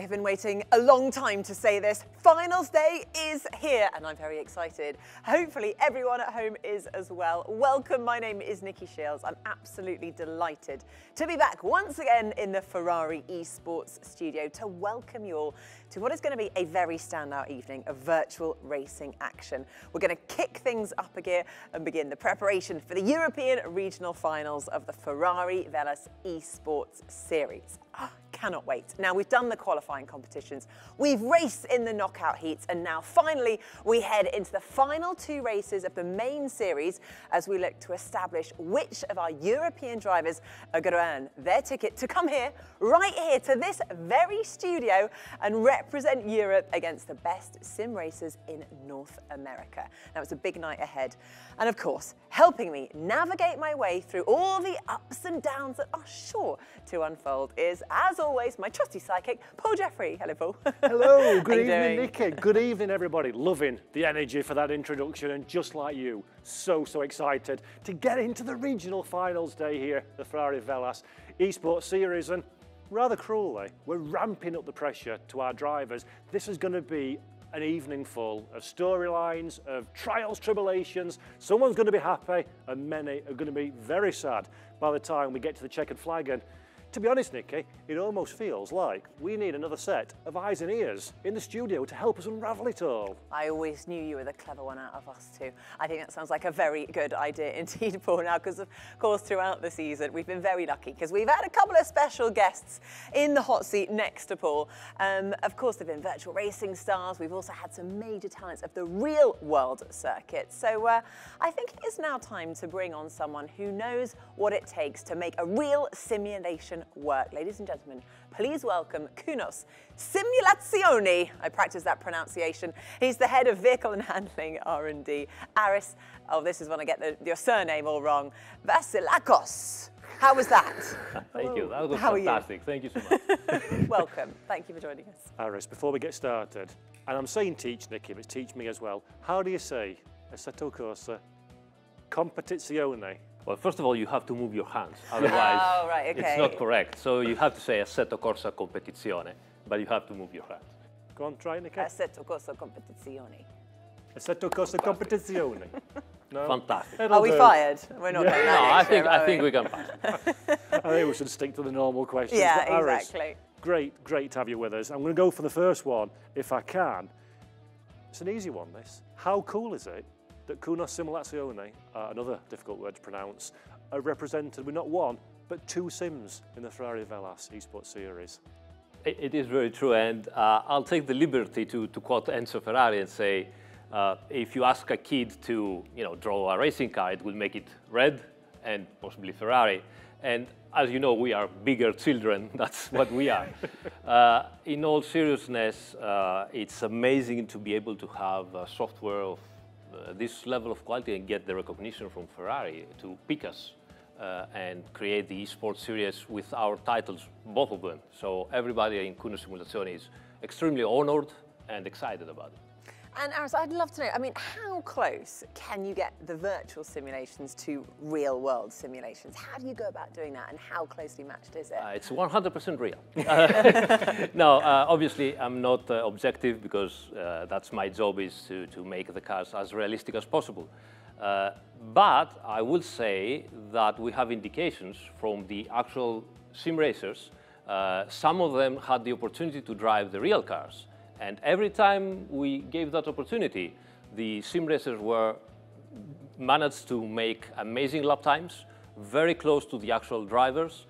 I've been waiting a long time to say this. Finals day is here and I'm very excited. Hopefully everyone at home is as well. Welcome, my name is Nikki Shields. I'm absolutely delighted to be back once again in the Ferrari Esports studio to welcome you all to what is going to be a very standout evening of virtual racing action. We're going to kick things up a gear and begin the preparation for the European regional finals of the Ferrari Velas Esports series. Cannot wait. Now, we've done the qualifying competitions, we've raced in the knockout heats, and now finally we head into the final two races of the main series as we look to establish which of our European drivers are going to earn their ticket to come here, right here to this very studio and represent Europe against the best sim racers in North America. Now, it's a big night ahead. And of course, helping me navigate my way through all the ups and downs that are sure to unfold is, as always, my trusty sidekick, Paul Jeffrey. Hello, Paul. Hello, good evening, Nikki. Good evening, everybody. Loving the energy for that introduction, and just like you, so excited to get into the regional finals day here, the Ferrari Velas Esports series, and rather cruelly, we're ramping up the pressure to our drivers. This is going to be an evening full of storylines, of trials, tribulations. Someone's going to be happy and many are going to be very sad by the time we get to the checkered flag. And to be honest, Nikki, it almost feels like we need another set of eyes and ears in the studio to help us unravel it all. I always knew you were the clever one out of us two. I think that sounds like a very good idea indeed, Paul, now, because of course throughout the season we've been very lucky because we've had a couple of special guests in the hot seat next to Paul. Of course, they've been virtual racing stars. We've also had some major talents of the real world circuit. So I think it is now time to bring on someone who knows what it takes to make a real simulation work. Ladies and gentlemen, please welcome Kunos Simulazioni. I practiced that pronunciation. He's the head of vehicle and handling R&D. Aris, oh, this is when I get your surname all wrong. Vasilakos. How was that? Thank you. That was fantastic. Thank you so much. Welcome. Thank you for joining us. Aris, before we get started, and I'm saying teach, Nikki, but teach me as well. How do you say assetto corsa competizione? Well, first of all, you have to move your hands, otherwise it's not correct. So you have to say assetto corsa competizione, but you have to move your hands. Go on, try it, Nikki. Assetto corsa competizione. Assetto corsa competizione. No? Fantastic. Are we fired? We're not going that No, I think we can pass. I think we should stick to the normal questions. Yeah, but Aris, exactly. Great to have you with us. I'm going to go for the first one, if I can. It's an easy one, this. How cool is it that Kunos Simulazione, another difficult word to pronounce, are represented with not one, but two sims in the Ferrari Velas Esports series? It is very true, and I'll take the liberty to quote Enzo Ferrari and say, if you ask a kid to draw a racing car, it will make it red and possibly Ferrari. And as you know, we are bigger children, that's what we are. In all seriousness, it's amazing to be able to have software of this level of quality and get the recognition from Ferrari to pick us and create the esports series with our titles, both of them. So everybody in Kunos Simulazione is extremely honored and excited about it. And Aris, I'd love to know, I mean, how close can you get the virtual simulations to real world simulations? How do you go about doing that and how closely matched is it? It's 100% real. No, obviously I'm not objective because that's my job, is to make the cars as realistic as possible. But I will say that we have indications from the actual sim racers. Some of them had the opportunity to drive the real cars. And every time we gave that opportunity, the sim racers managed to make amazing lap times, very close to the actual drivers,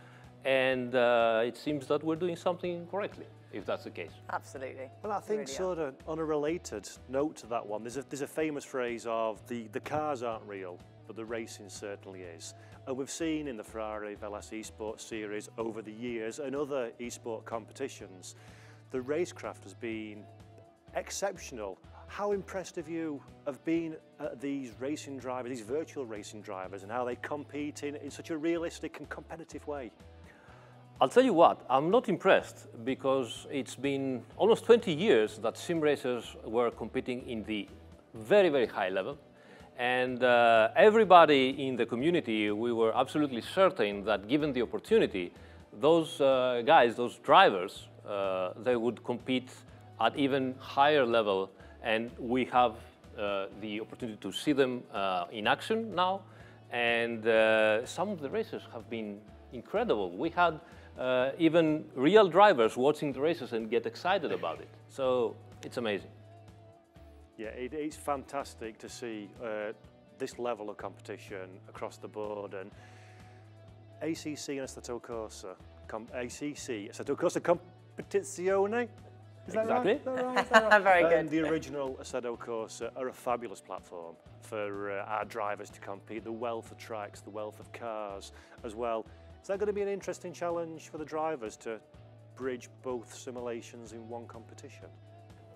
and it seems that we're doing something correctly, if that's the case. Absolutely. Well, I think sort of on a related note to that one, there's a famous phrase of the cars aren't real, but the racing certainly is. And we've seen in the Ferrari Velas Esports series over the years and other esport competitions, the racecraft has been exceptional. How impressed have you been at these racing drivers, these virtual racing drivers, and how they compete in such a realistic and competitive way? I'll tell you what, I'm not impressed because it's been almost 20 years that sim racers were competing in the very high level. And everybody in the community, we were absolutely certain that given the opportunity, those guys, those drivers, they would compete at even higher level, and we have the opportunity to see them in action now, and some of the races have been incredible. We had even real drivers watching the races and get excited about it, so it's amazing. Yeah, it's fantastic to see this level of competition across the board, and ACC and Assetto Corsa, ACC, Assetto Corsa Competizione, is that exactly. Right? Is that right? Is that right? Very good. And the original Assetto Corsa are a fabulous platform for our drivers to compete, the wealth of tracks, the wealth of cars as well. Is that going to be an interesting challenge for the drivers to bridge both simulations in one competition?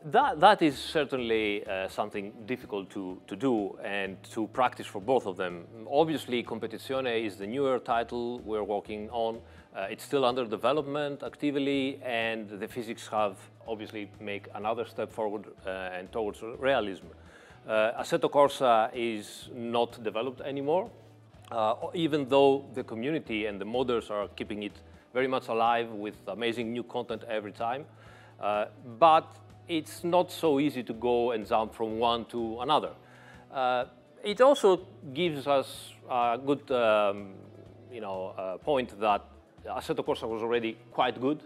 That is certainly something difficult to do and to practice for both of them. Obviously, Competizione is the newer title we're working on. It's still under development actively, and the physics have obviously make another step forward and towards realism. Assetto Corsa is not developed anymore, even though the community and the modders are keeping it very much alive with amazing new content every time. But it's not so easy to go and jump from one to another. It also gives us a good point that Assetto Corsa was already quite good,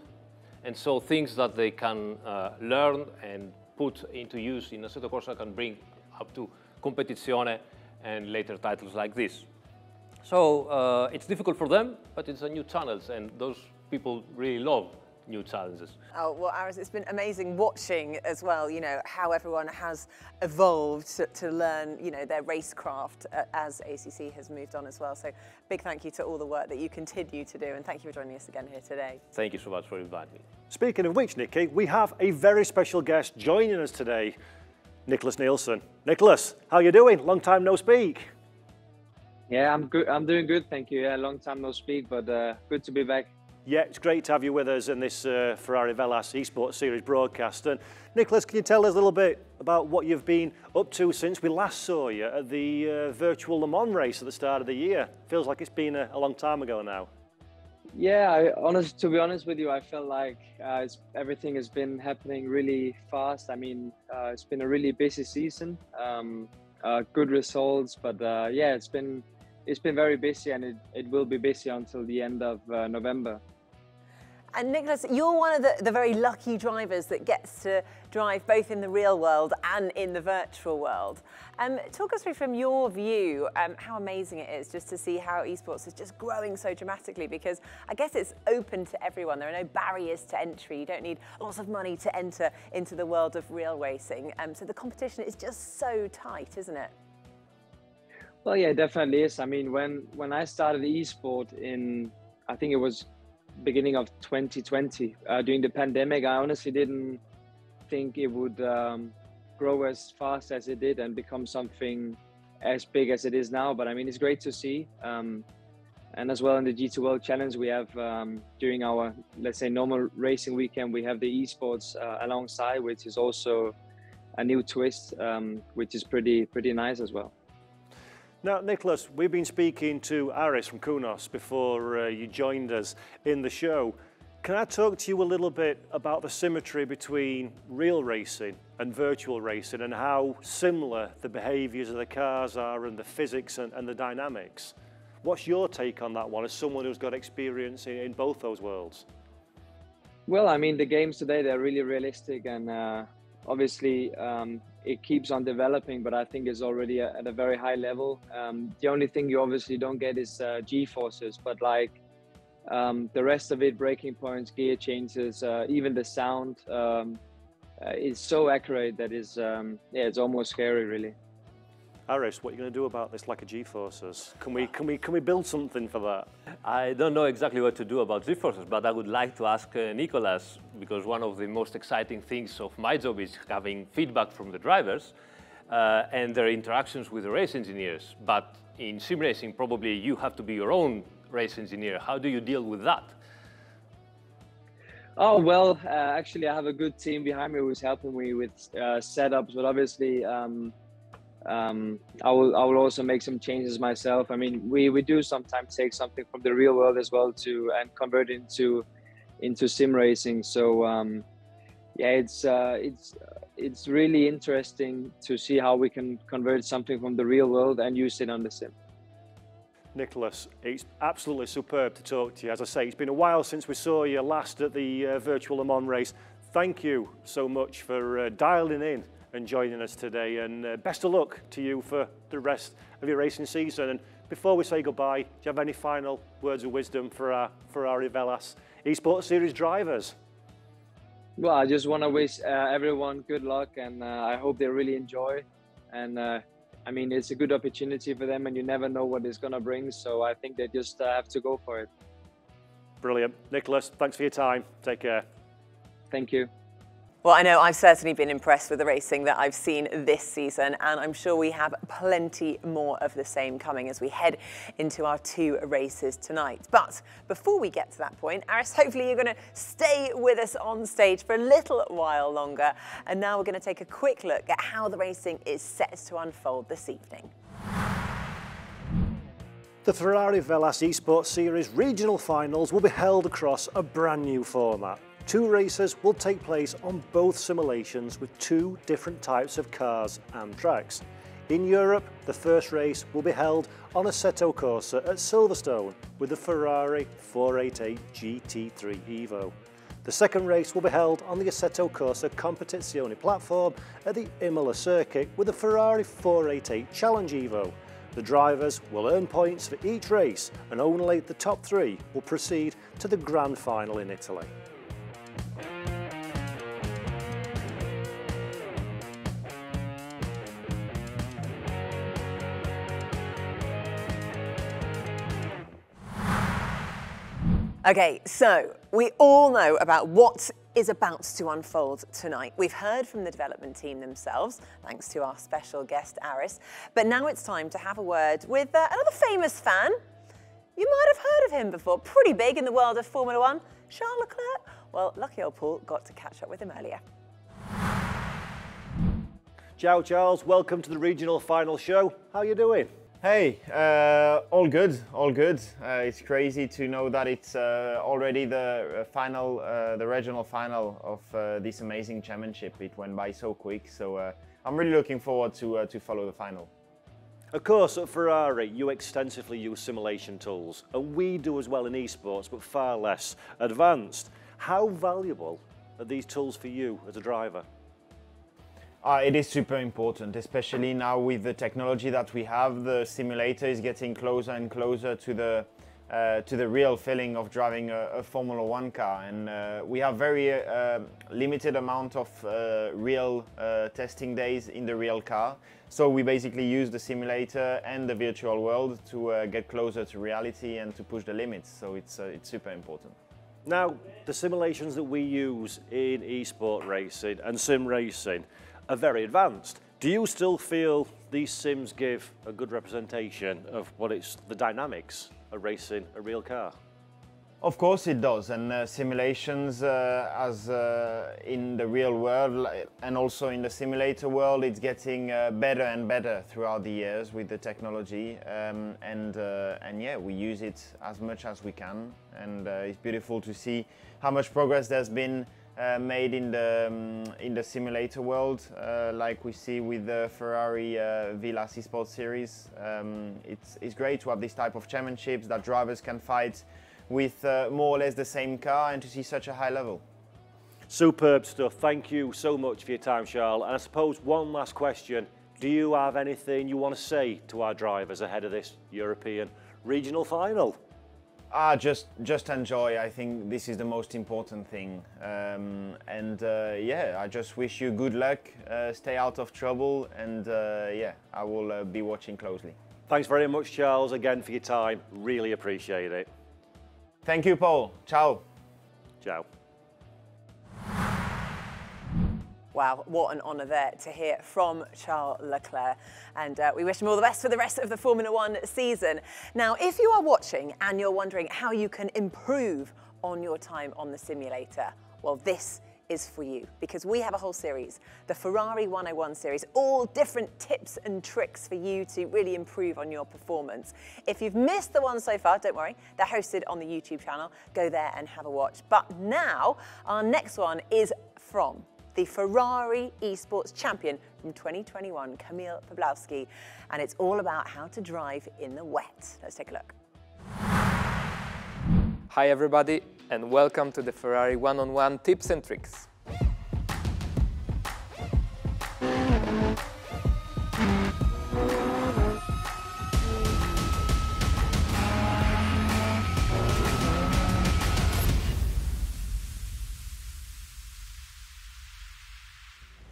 and so things that they can learn and put into use in Assetto Corsa can bring up to Competizione and later titles like this. So it's difficult for them, but it's a new challenge, and those people really love new challenges. Oh, well, Aris, it's been amazing watching as well, you know, how everyone has evolved to learn, you know, their racecraft as ACC has moved on as well. So big thank you to all the work that you continue to do, and thank you for joining us again here today. Thank you so much for inviting me. Speaking of which, Nikki, we have a very special guest joining us today, Nicholas Nielsen. Nicholas, how you doing? Long time no speak. Yeah, I'm good. I'm doing good, thank you. Yeah, long time no speak, but good to be back. Yeah, it's great to have you with us in this Ferrari Velas Esports Series broadcast. And Nicholas, can you tell us a little bit about what you've been up to since we last saw you at the virtual Le Mans race at the start of the year? Feels like it's been a long time ago now. Yeah, to be honest with you, I felt like everything has been happening really fast. I mean, it's been a really busy season, good results, but yeah, it's been very busy, and it will be busy until the end of November. And Nicholas, you're one of the very lucky drivers that gets to drive both in the real world and in the virtual world. Talk us through from your view how amazing it is just to see how esports is just growing so dramatically, because I guess it's open to everyone. There are no barriers to entry. You don't need lots of money to enter into the world of real racing. So the competition is just so tight, isn't it? Well, yeah, it definitely is. I mean, when I started esport in, I think it was beginning of 2020, during the pandemic, I honestly didn't think it would grow as fast as it did and become something as big as it is now. But I mean, it's great to see. And as well in the G2 World Challenge, we have during our, let's say, normal racing weekend, we have the esports alongside, which is also a new twist, which is pretty nice as well. Now, Nicholas, we've been speaking to Aris from Kunos before you joined us in the show. Can I talk to you a little bit about the symmetry between real racing and virtual racing, and how similar the behaviours of the cars are and the physics and the dynamics? What's your take on that one, as someone who's got experience in both those worlds? Well, I mean, the games today, they're really realistic, and obviously it keeps on developing, but I think it's already at a very high level. The only thing you obviously don't get is G-forces, but like the rest of it, braking points, gear changes, even the sound is so accurate that is, yeah, it's almost scary, really. Aris, what are you going to do about this lack of G-forces? Can we build something for that? I don't know exactly what to do about G-forces, but I would like to ask Nicholas, because one of the most exciting things of my job is having feedback from the drivers and their interactions with the race engineers. But in sim racing, probably you have to be your own race engineer. How do you deal with that? Oh, well, actually, I have a good team behind me who's helping me with setups, but obviously, I will also make some changes myself. I mean, we do sometimes take something from the real world as well and convert it into into sim racing. So yeah, it's really interesting to see how we can convert something from the real world and use it on the sim. Nicholas, it's absolutely superb to talk to you. As I say, it's been a while since we saw you last at the virtual Le Mans race. Thank you so much for dialing in and joining us today, and best of luck to you for the rest of your racing season. And before we say goodbye, do you have any final words of wisdom for our Ferrari Velas Esports Series drivers? Well, I just want to wish everyone good luck, and I hope they really enjoy. And I mean, it's a good opportunity for them, and you never know what it's going to bring. So I think they just have to go for it. Brilliant. Nicholas, thanks for your time. Take care. Thank you. Well, I know I've certainly been impressed with the racing that I've seen this season, and I'm sure we have plenty more of the same coming as we head into our 2 races tonight. But before we get to that point, Aris, hopefully you're going to stay with us on stage for a little while longer. And now we're going to take a quick look at how the racing is set to unfold this evening. The Ferrari Velas Esports Series regional finals will be held across a brand new format. 2 races will take place on both simulations with 2 different types of cars and tracks. In Europe, the first race will be held on Assetto Corsa at Silverstone with the Ferrari 488 GT3 Evo. The second race will be held on the Assetto Corsa Competizione platform at the Imola circuit with the Ferrari 488 Challenge Evo. The drivers will earn points for each race, and only the top 3 will proceed to the grand final in Italy. Okay, so we all know about what is about to unfold tonight. We've heard from the development team themselves, thanks to our special guest, Aris. But now it's time to have a word with another famous fan. You might have heard of him before, pretty big in the world of Formula One, Charles Leclerc. Well, lucky old Paul got to catch up with him earlier. Ciao, Charles. Welcome to the regional final show. How are you doing? Hey, all good, all good. It's crazy to know that it's already the final, the regional final of this amazing championship. It went by so quick, so I'm really looking forward to follow the final. Of course, at Ferrari, you extensively use simulation tools, and we do as well in esports, but far less advanced. How valuable are these tools for you as a driver? It is super important, especially now with the technology that we have. The simulator is getting closer and closer to the real feeling of driving a Formula One car, and we have very limited amount of real testing days in the real car. So we basically use the simulator and the virtual world to get closer to reality and to push the limits. So it's super important. Now, the simulations that we use in esport racing and sim racing are very advanced. Do you still feel these sims give a good representation of what it's the dynamics of racing a real car? Of course it does, and simulations as in the real world and also in the simulator world, it's getting better and better throughout the years with the technology, and yeah, we use it as much as we can, and it's beautiful to see how much progress there's been made in the simulator world, like we see with the Ferrari Velas Esports series. It's great to have this type of championships that drivers can fight with more or less the same car and to see such a high level. Superb stuff. Thank you so much for your time, Charles. And I suppose one last question. Do you have anything you want to say to our drivers ahead of this European regional final? Just enjoy. I think this is the most important thing. Yeah, I just wish you good luck, stay out of trouble, and yeah, I will be watching closely. Thanks very much, Charles, again for your time. Really appreciate it. Thank you, Paul. Ciao. Ciao. Wow, what an honour there to hear from Charles Leclerc. And we wish him all the best for the rest of the Formula One season. Now, if you are watching and you're wondering how you can improve on your time on the simulator, well, this is for you, because we have a whole series, the Ferrari 101 series, all different tips and tricks for you to really improve on your performance. If you've missed the one so far, don't worry, they're hosted on the YouTube channel. Go there and have a watch. But now, our next one is from the Ferrari Esports champion from 2021, Kamil Pawlowski, and it's all about how to drive in the wet. Let's take a look. Hi everybody, and welcome to the Ferrari one-on-one tips and tricks.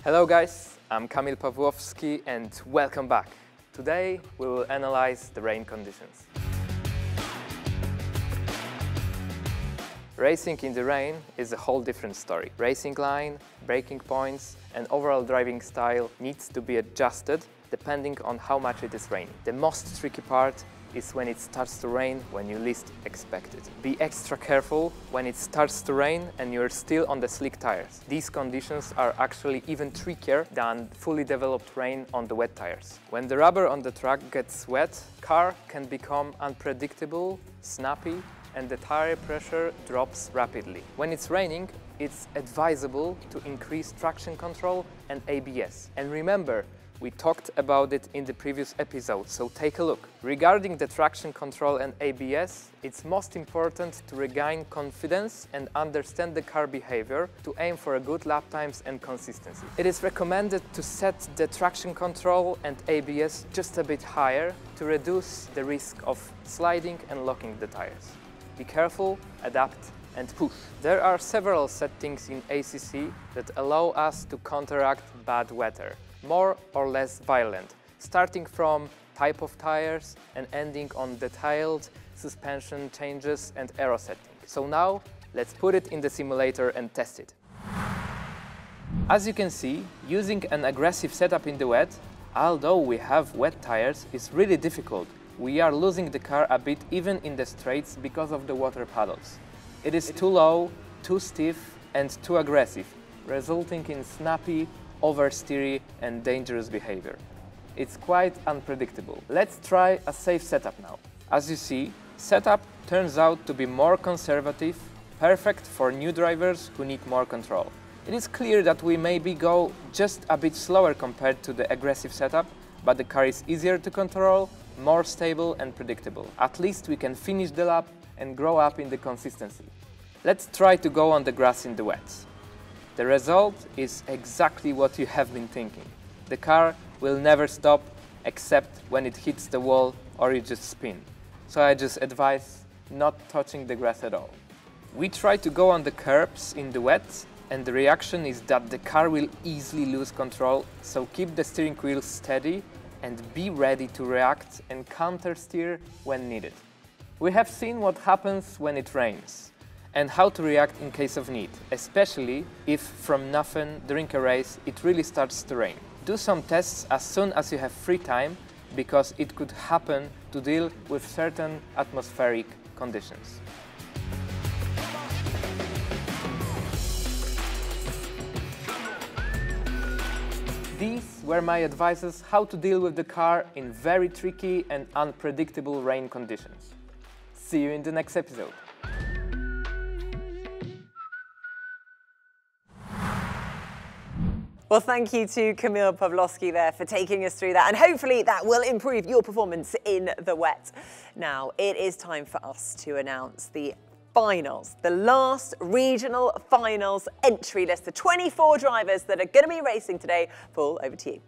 Hello guys, I'm Kamil Pawlowski and welcome back. Today we will analyze the rain conditions. Racing in the rain is a whole different story. Racing line, braking points and overall driving style needs to be adjusted depending on how much it is raining. The most tricky part is when it starts to rain when you least expect it. Be extra careful when it starts to rain and you're still on the slick tires. These conditions are actually even trickier than fully developed rain on the wet tires. When the rubber on the track gets wet, car can become unpredictable, snappy, and the tire pressure drops rapidly. When it's raining, it's advisable to increase traction control and ABS. And remember, we talked about it in the previous episode, so take a look. Regarding the traction control and ABS, it's most important to regain confidence and understand the car behavior to aim for a good lap times and consistency. It is recommended to set the traction control and ABS just a bit higher to reduce the risk of sliding and locking the tires. Be careful, adapt and push. There are several settings in ACC that allow us to counteract bad weather, more or less violent, starting from type of tires and ending on detailed suspension changes and aero setting. So now, let's put it in the simulator and test it. As you can see, using an aggressive setup in the wet, although we have wet tires, is really difficult. We are losing the car a bit even in the straights because of the water puddles. It is too low, too stiff and too aggressive, resulting in snappy, oversteery and dangerous behavior. It's quite unpredictable. Let's try a safe setup now. As you see, setup turns out to be more conservative, perfect for new drivers who need more control. It is clear that we maybe go just a bit slower compared to the aggressive setup, but the car is easier to control, more stable and predictable. At least we can finish the lap and grow up in the consistency. Let's try to go on the grass in the wet. The result is exactly what you have been thinking. The car will never stop except when it hits the wall or you just spin. So I just advise not touching the grass at all. We try to go on the curbs in the wet and the reaction is that the car will easily lose control, so keep the steering wheel steady and be ready to react and counter-steer when needed. We have seen what happens when it rains and how to react in case of need, especially if from nothing during a race it really starts to rain. Do some tests as soon as you have free time because it could happen to deal with certain atmospheric conditions. These were my advices how to deal with the car in very tricky and unpredictable rain conditions. See you in the next episode. Well, thank you to Kamil Pawlowski there for taking us through that, and hopefully that will improve your performance in the wet. Now, it is time for us to announce the finals, the last regional finals entry list, the 24 drivers that are going to be racing today. Paul, over to you.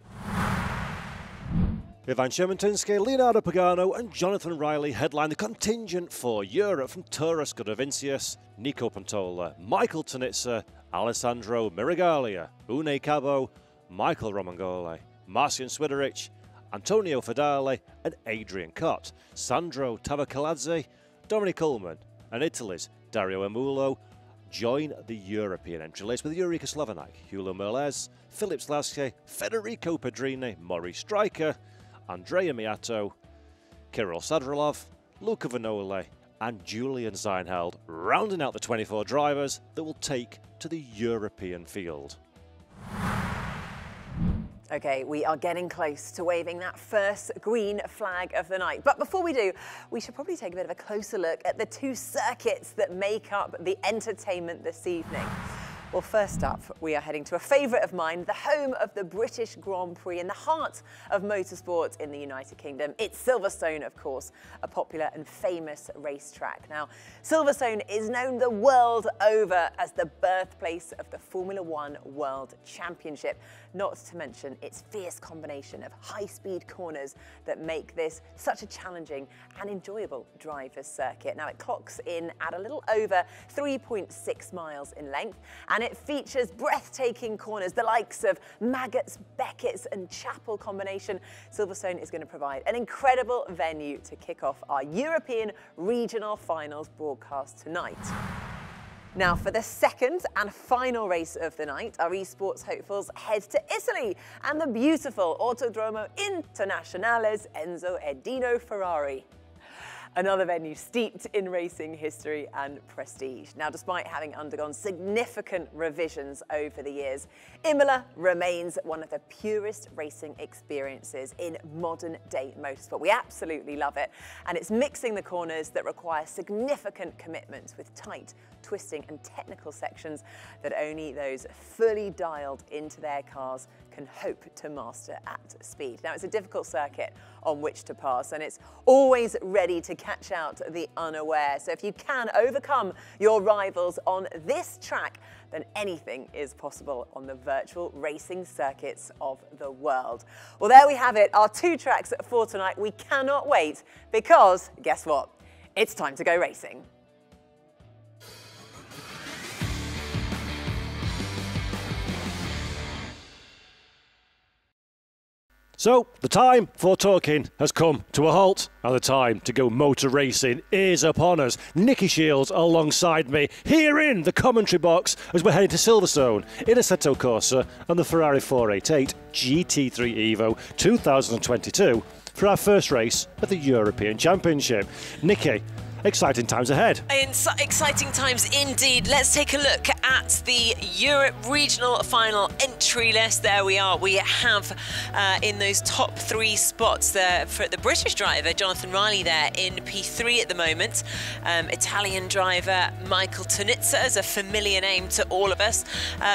Ivan Shementinsky, Leonardo Pagano and Jonathan Riley headline the contingent for Europe from Taurus Godovincius, Nico Pantola, Michael Tanitsa, Alessandro Miragalia, Une Cabo, Michael Romagnola, Marcian Swiderich, Antonio Fadale and Adrian Cott, Sandro Tavakaladze, Dominic Ullman and Italy's Dario Emulo join the European entry list with Eureka Slavanak, Hugo Merles, Philip Slaske, Federico Pedrini, Maurice Stryker, Andrea Miato, Kirill Sadrolov, Luca Vignola and Julian Seinheld, rounding out the 24 drivers that will take to the European field. Okay, we are getting close to waving that first green flag of the night. But before we do, we should probably take a bit of a closer look at the two circuits that make up the entertainment this evening. Well, first up, we are heading to a favourite of mine, the home of the British Grand Prix in the heart of motorsport in the United Kingdom. It's Silverstone, of course, a popular and famous racetrack. Now, Silverstone is known the world over as the birthplace of the Formula One World Championship, not to mention its fierce combination of high-speed corners that make this such a challenging and enjoyable driver's circuit. Now, it clocks in at a little over 3.6 miles in length, and it features breathtaking corners, the likes of Maggots, Beckett's and Chapel combination. Silverstone is going to provide an incredible venue to kick off our European Regional Finals broadcast tonight. Now, for the second and final race of the night, our esports hopefuls head to Italy and the beautiful Autodromo Internazionale Enzo Edino Ferrari. Another venue steeped in racing history and prestige. Now, despite having undergone significant revisions over the years, Imola remains one of the purest racing experiences in modern day motorsport. We absolutely love it, and it's mixing the corners that require significant commitment with tight, twisting and technical sections that only those fully dialed into their cars can hope to master at speed. Now, it's a difficult circuit on which to pass, and it's always ready to catch out the unaware. So if you can overcome your rivals on this track, then anything is possible on the virtual racing circuits of the world. Well, there we have it, our two tracks for tonight. We cannot wait because, guess what? It's time to go racing. So, the time for talking has come to a halt, and the time to go motor racing is upon us. Nicky Shields alongside me, here in the commentary box as we're heading to Silverstone in Assetto Corsa and the Ferrari 488 GT3 Evo 2022 for our first race at the European Championship. Nicky, exciting times ahead. Exciting times indeed. Let's take a look at the Europe Regional Final entry list. There we are. We have in those top three spots for the British driver, Jonathan Riley, there in P3 at the moment. Italian driver Michael Tunizza is a familiar name to all of us.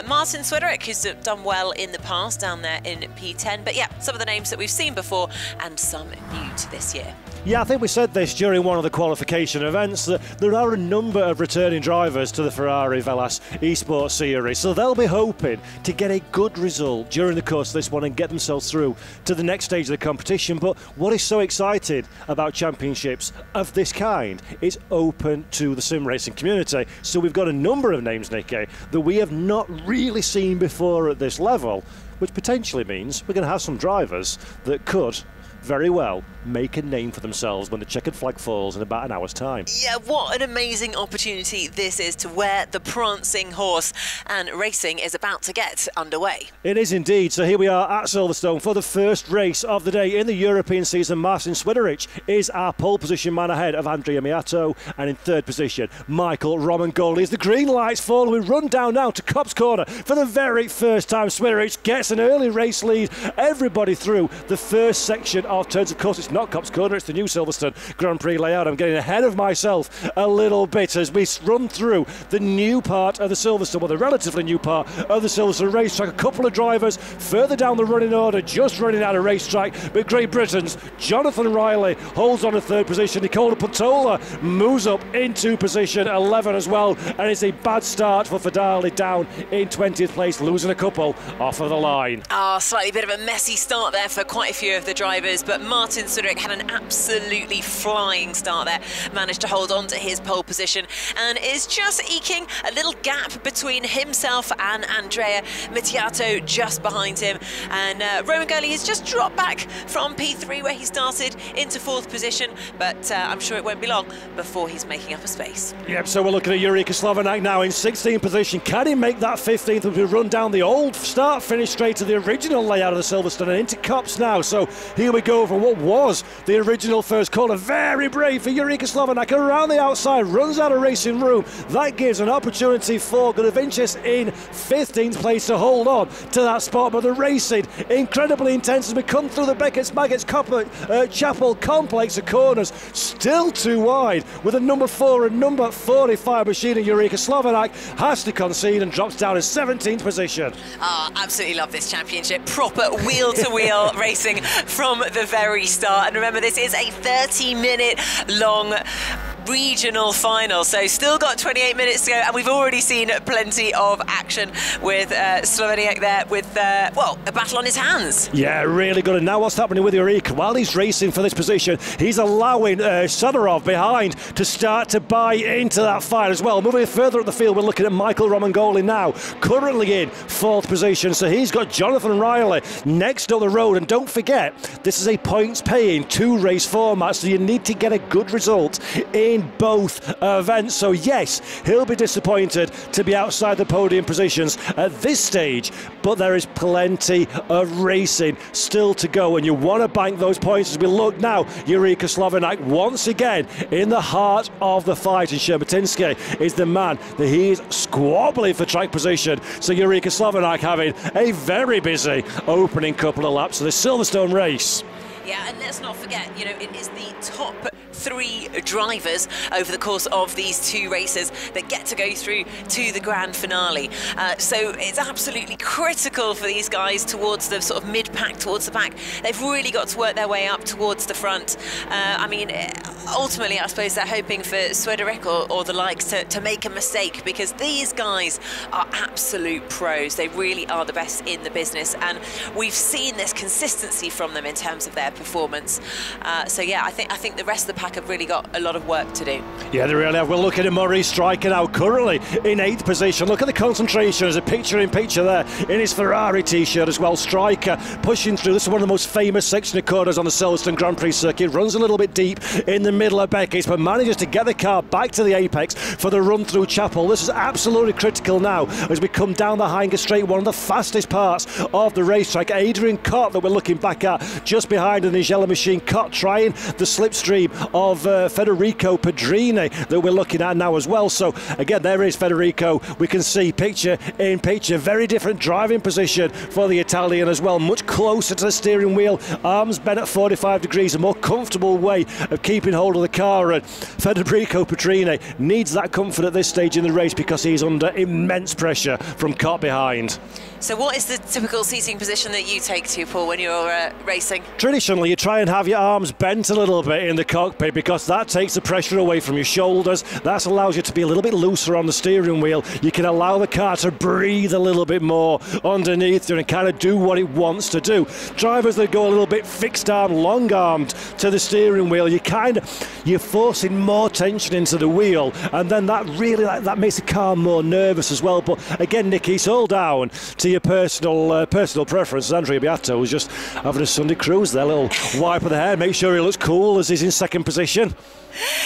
Martin Swederick, who's done well in the past, down there in P10. But yeah, some of the names that we've seen before and some new to this year. Yeah, I think we said this during one of the qualification events that there are a number of returning drivers to the Ferrari Velas Esports series, so they'll be hoping to get a good result during the course of this one and get themselves through to the next stage of the competition. But what is so exciting about championships of this kind, it's open to the sim racing community. So we've got a number of names, Nicky, that we have not really seen before at this level, which potentially means we're going to have some drivers that could very well make a name for themselves when the checkered flag falls in about an hour's time. Yeah, what an amazing opportunity this is to wear the prancing horse, and racing is about to get underway. It is indeed. So here we are at Silverstone for the first race of the day in the European season. Martin Swederick is our pole position man ahead of Andrea Miato, and in third position Michael Romagnola. As the green lights fall, we run down now to Copse Corner for the very first time. Swederick gets an early race lead, everybody through the first section of turns. Of course, it's not Copse Corner, it's the new Silverstone Grand Prix layout. I'm getting ahead of myself a little bit as we run through the new part of the Silverstone, well, the relatively new part of the Silverstone racetrack. A couple of drivers further down the running order, just running out of racetrack, but Great Britain's Jonathan Riley holds on to third position. Nicola Patola moves up into position 11 as well, and it's a bad start for Fadali down in 20th place, losing a couple off of the line. Slightly bit of a messy start there for quite a few of the drivers, but Martin Swederick had an absolutely flying start there, managed to hold on to his pole position and is just eking a little gap between himself and Andrea Miato just behind him. And Romagnola has just dropped back from P3 where he started into fourth position, but I'm sure it won't be long before he's making up a space. Yep, so we're looking at Jurika Slovanak now in 16th position. Can he make that 15th as we run down the old start finish straight to the original layout of the Silverstone and into Copse now? So here we go for what was was the original first corner. Very brave for Eureka Slovanak around the outside, runs out of racing room. That gives an opportunity for Godovincis in 15th place to hold on to that spot, but the racing incredibly intense as we come through the Beckett's Maggots Chapel complex of corners, still too wide with a number 4 and number 45 machine. Eureka Slovanak has to concede and drops down in 17th position. Absolutely love this championship. Proper wheel-to-wheel racing from the very start. And remember, this is a 30-minute long regional final, so still got 28 minutes to go, and we've already seen plenty of action with Sloveniak there with, well, a battle on his hands. Yeah, really good. And now what's happening with Eureka? While he's racing for this position, he's allowing Sadorov behind to start to buy into that fight as well. Moving further up the field, we're looking at Michael Romagnola now, currently in 4th position, so he's got Jonathan Riley next up the road. And don't forget, this is a points-paying 2-race format, so you need to get a good result in both events. So yes, he'll be disappointed to be outside the podium positions at this stage, but there is plenty of racing still to go, and you want to bank those points. As we look now, Eureka Slovanak once again in the heart of the fight, and Sherbatinski is the man that he is squabbling for track position. So Eureka Slovanak having a very busy opening couple of laps of the Silverstone race. Yeah, and let's not forget, you know, it is the top 3 drivers over the course of these 2 races that get to go through to the grand finale. So it's absolutely critical for these guys towards the sort of mid-pack, towards the pack. They've really got to work their way up towards the front. I mean, ultimately, I suppose they're hoping for Swederek or the likes to make a mistake, because these guys are absolute pros. They really are the best in the business, and we've seen this consistency from them in terms of their performance. So yeah, I think the rest of the pack have really got a lot of work to do. Yeah, they really have. We're looking at Maurice Stryker now, currently in 8th position. Look at the concentration as a picture-in-picture there in his Ferrari t-shirt as well. Stryker pushing through. This is one of the most famous section of corners on the Silverstone Grand Prix circuit. Runs a little bit deep in the middle of Beckett's, but manages to get the car back to the apex for the run through Chapel. This is absolutely critical now as we come down the Hanger Straight, one of the fastest parts of the racetrack. Adrian Cott that we're looking back at just behind the Nigella machine. Cott trying the slipstream of Federico Pedrini that we're looking at now as well. So again, there is Federico. We can see picture in picture, very different driving position for the Italian as well, much closer to the steering wheel, arms bent at 45 degrees, a more comfortable way of keeping hold of the car. And Federico Pedrini needs that comfort at this stage in the race because he's under immense pressure from Cott behind. So what is the typical seating position that you take to, Paul, when you're racing? Traditionally, you try and have your arms bent a little bit in the cockpit because that takes the pressure away from your shoulders. That allows you to be a little bit looser on the steering wheel. You can allow the car to breathe a little bit more underneath you and kind of do what it wants to do. Drivers that go a little bit fixed arm, long armed to the steering wheel, you're forcing more tension into the wheel, and then that really that makes the car more nervous as well. But again, Nicky, it's all down to your personal preference. Andrea Beato was just having a Sunday cruise there, little wipe of the hair, make sure he looks cool as he's in 2nd position.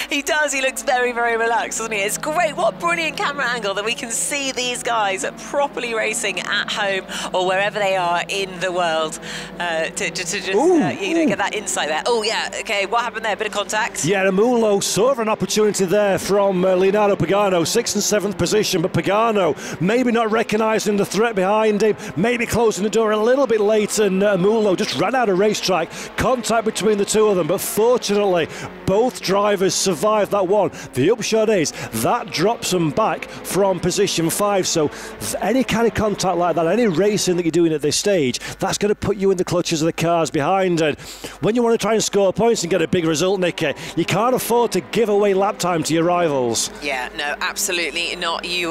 He does, he looks very, very relaxed, doesn't he? It's great, what a brilliant camera angle that we can see these guys properly racing at home or wherever they are in the world to just get that insight there. Oh yeah, okay, what happened there? Bit of contact? Yeah, Amulo saw an opportunity there from Leonardo Pagano, 6th and 7th position, but Pagano maybe not recognising the threat behind him, maybe closing the door a little bit late, and Amulo just ran out of racetrack. Contact between the two of them, but fortunately both drivers survived that one. The upshot is that drops them back from position 5. So any kind of contact like that, any racing that you're doing at this stage, that's going to put you in the clutches of the cars behind. And when you want to try and score points and get a big result, Nicky, you can't afford to give away lap time to your rivals. Yeah, no, absolutely not. You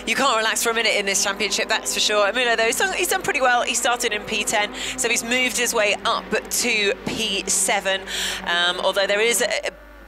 can't relax for a minute in this championship, that's for sure. Amulo, though, he's done pretty well. He started in P10, so he's moved his way up to P7, although there is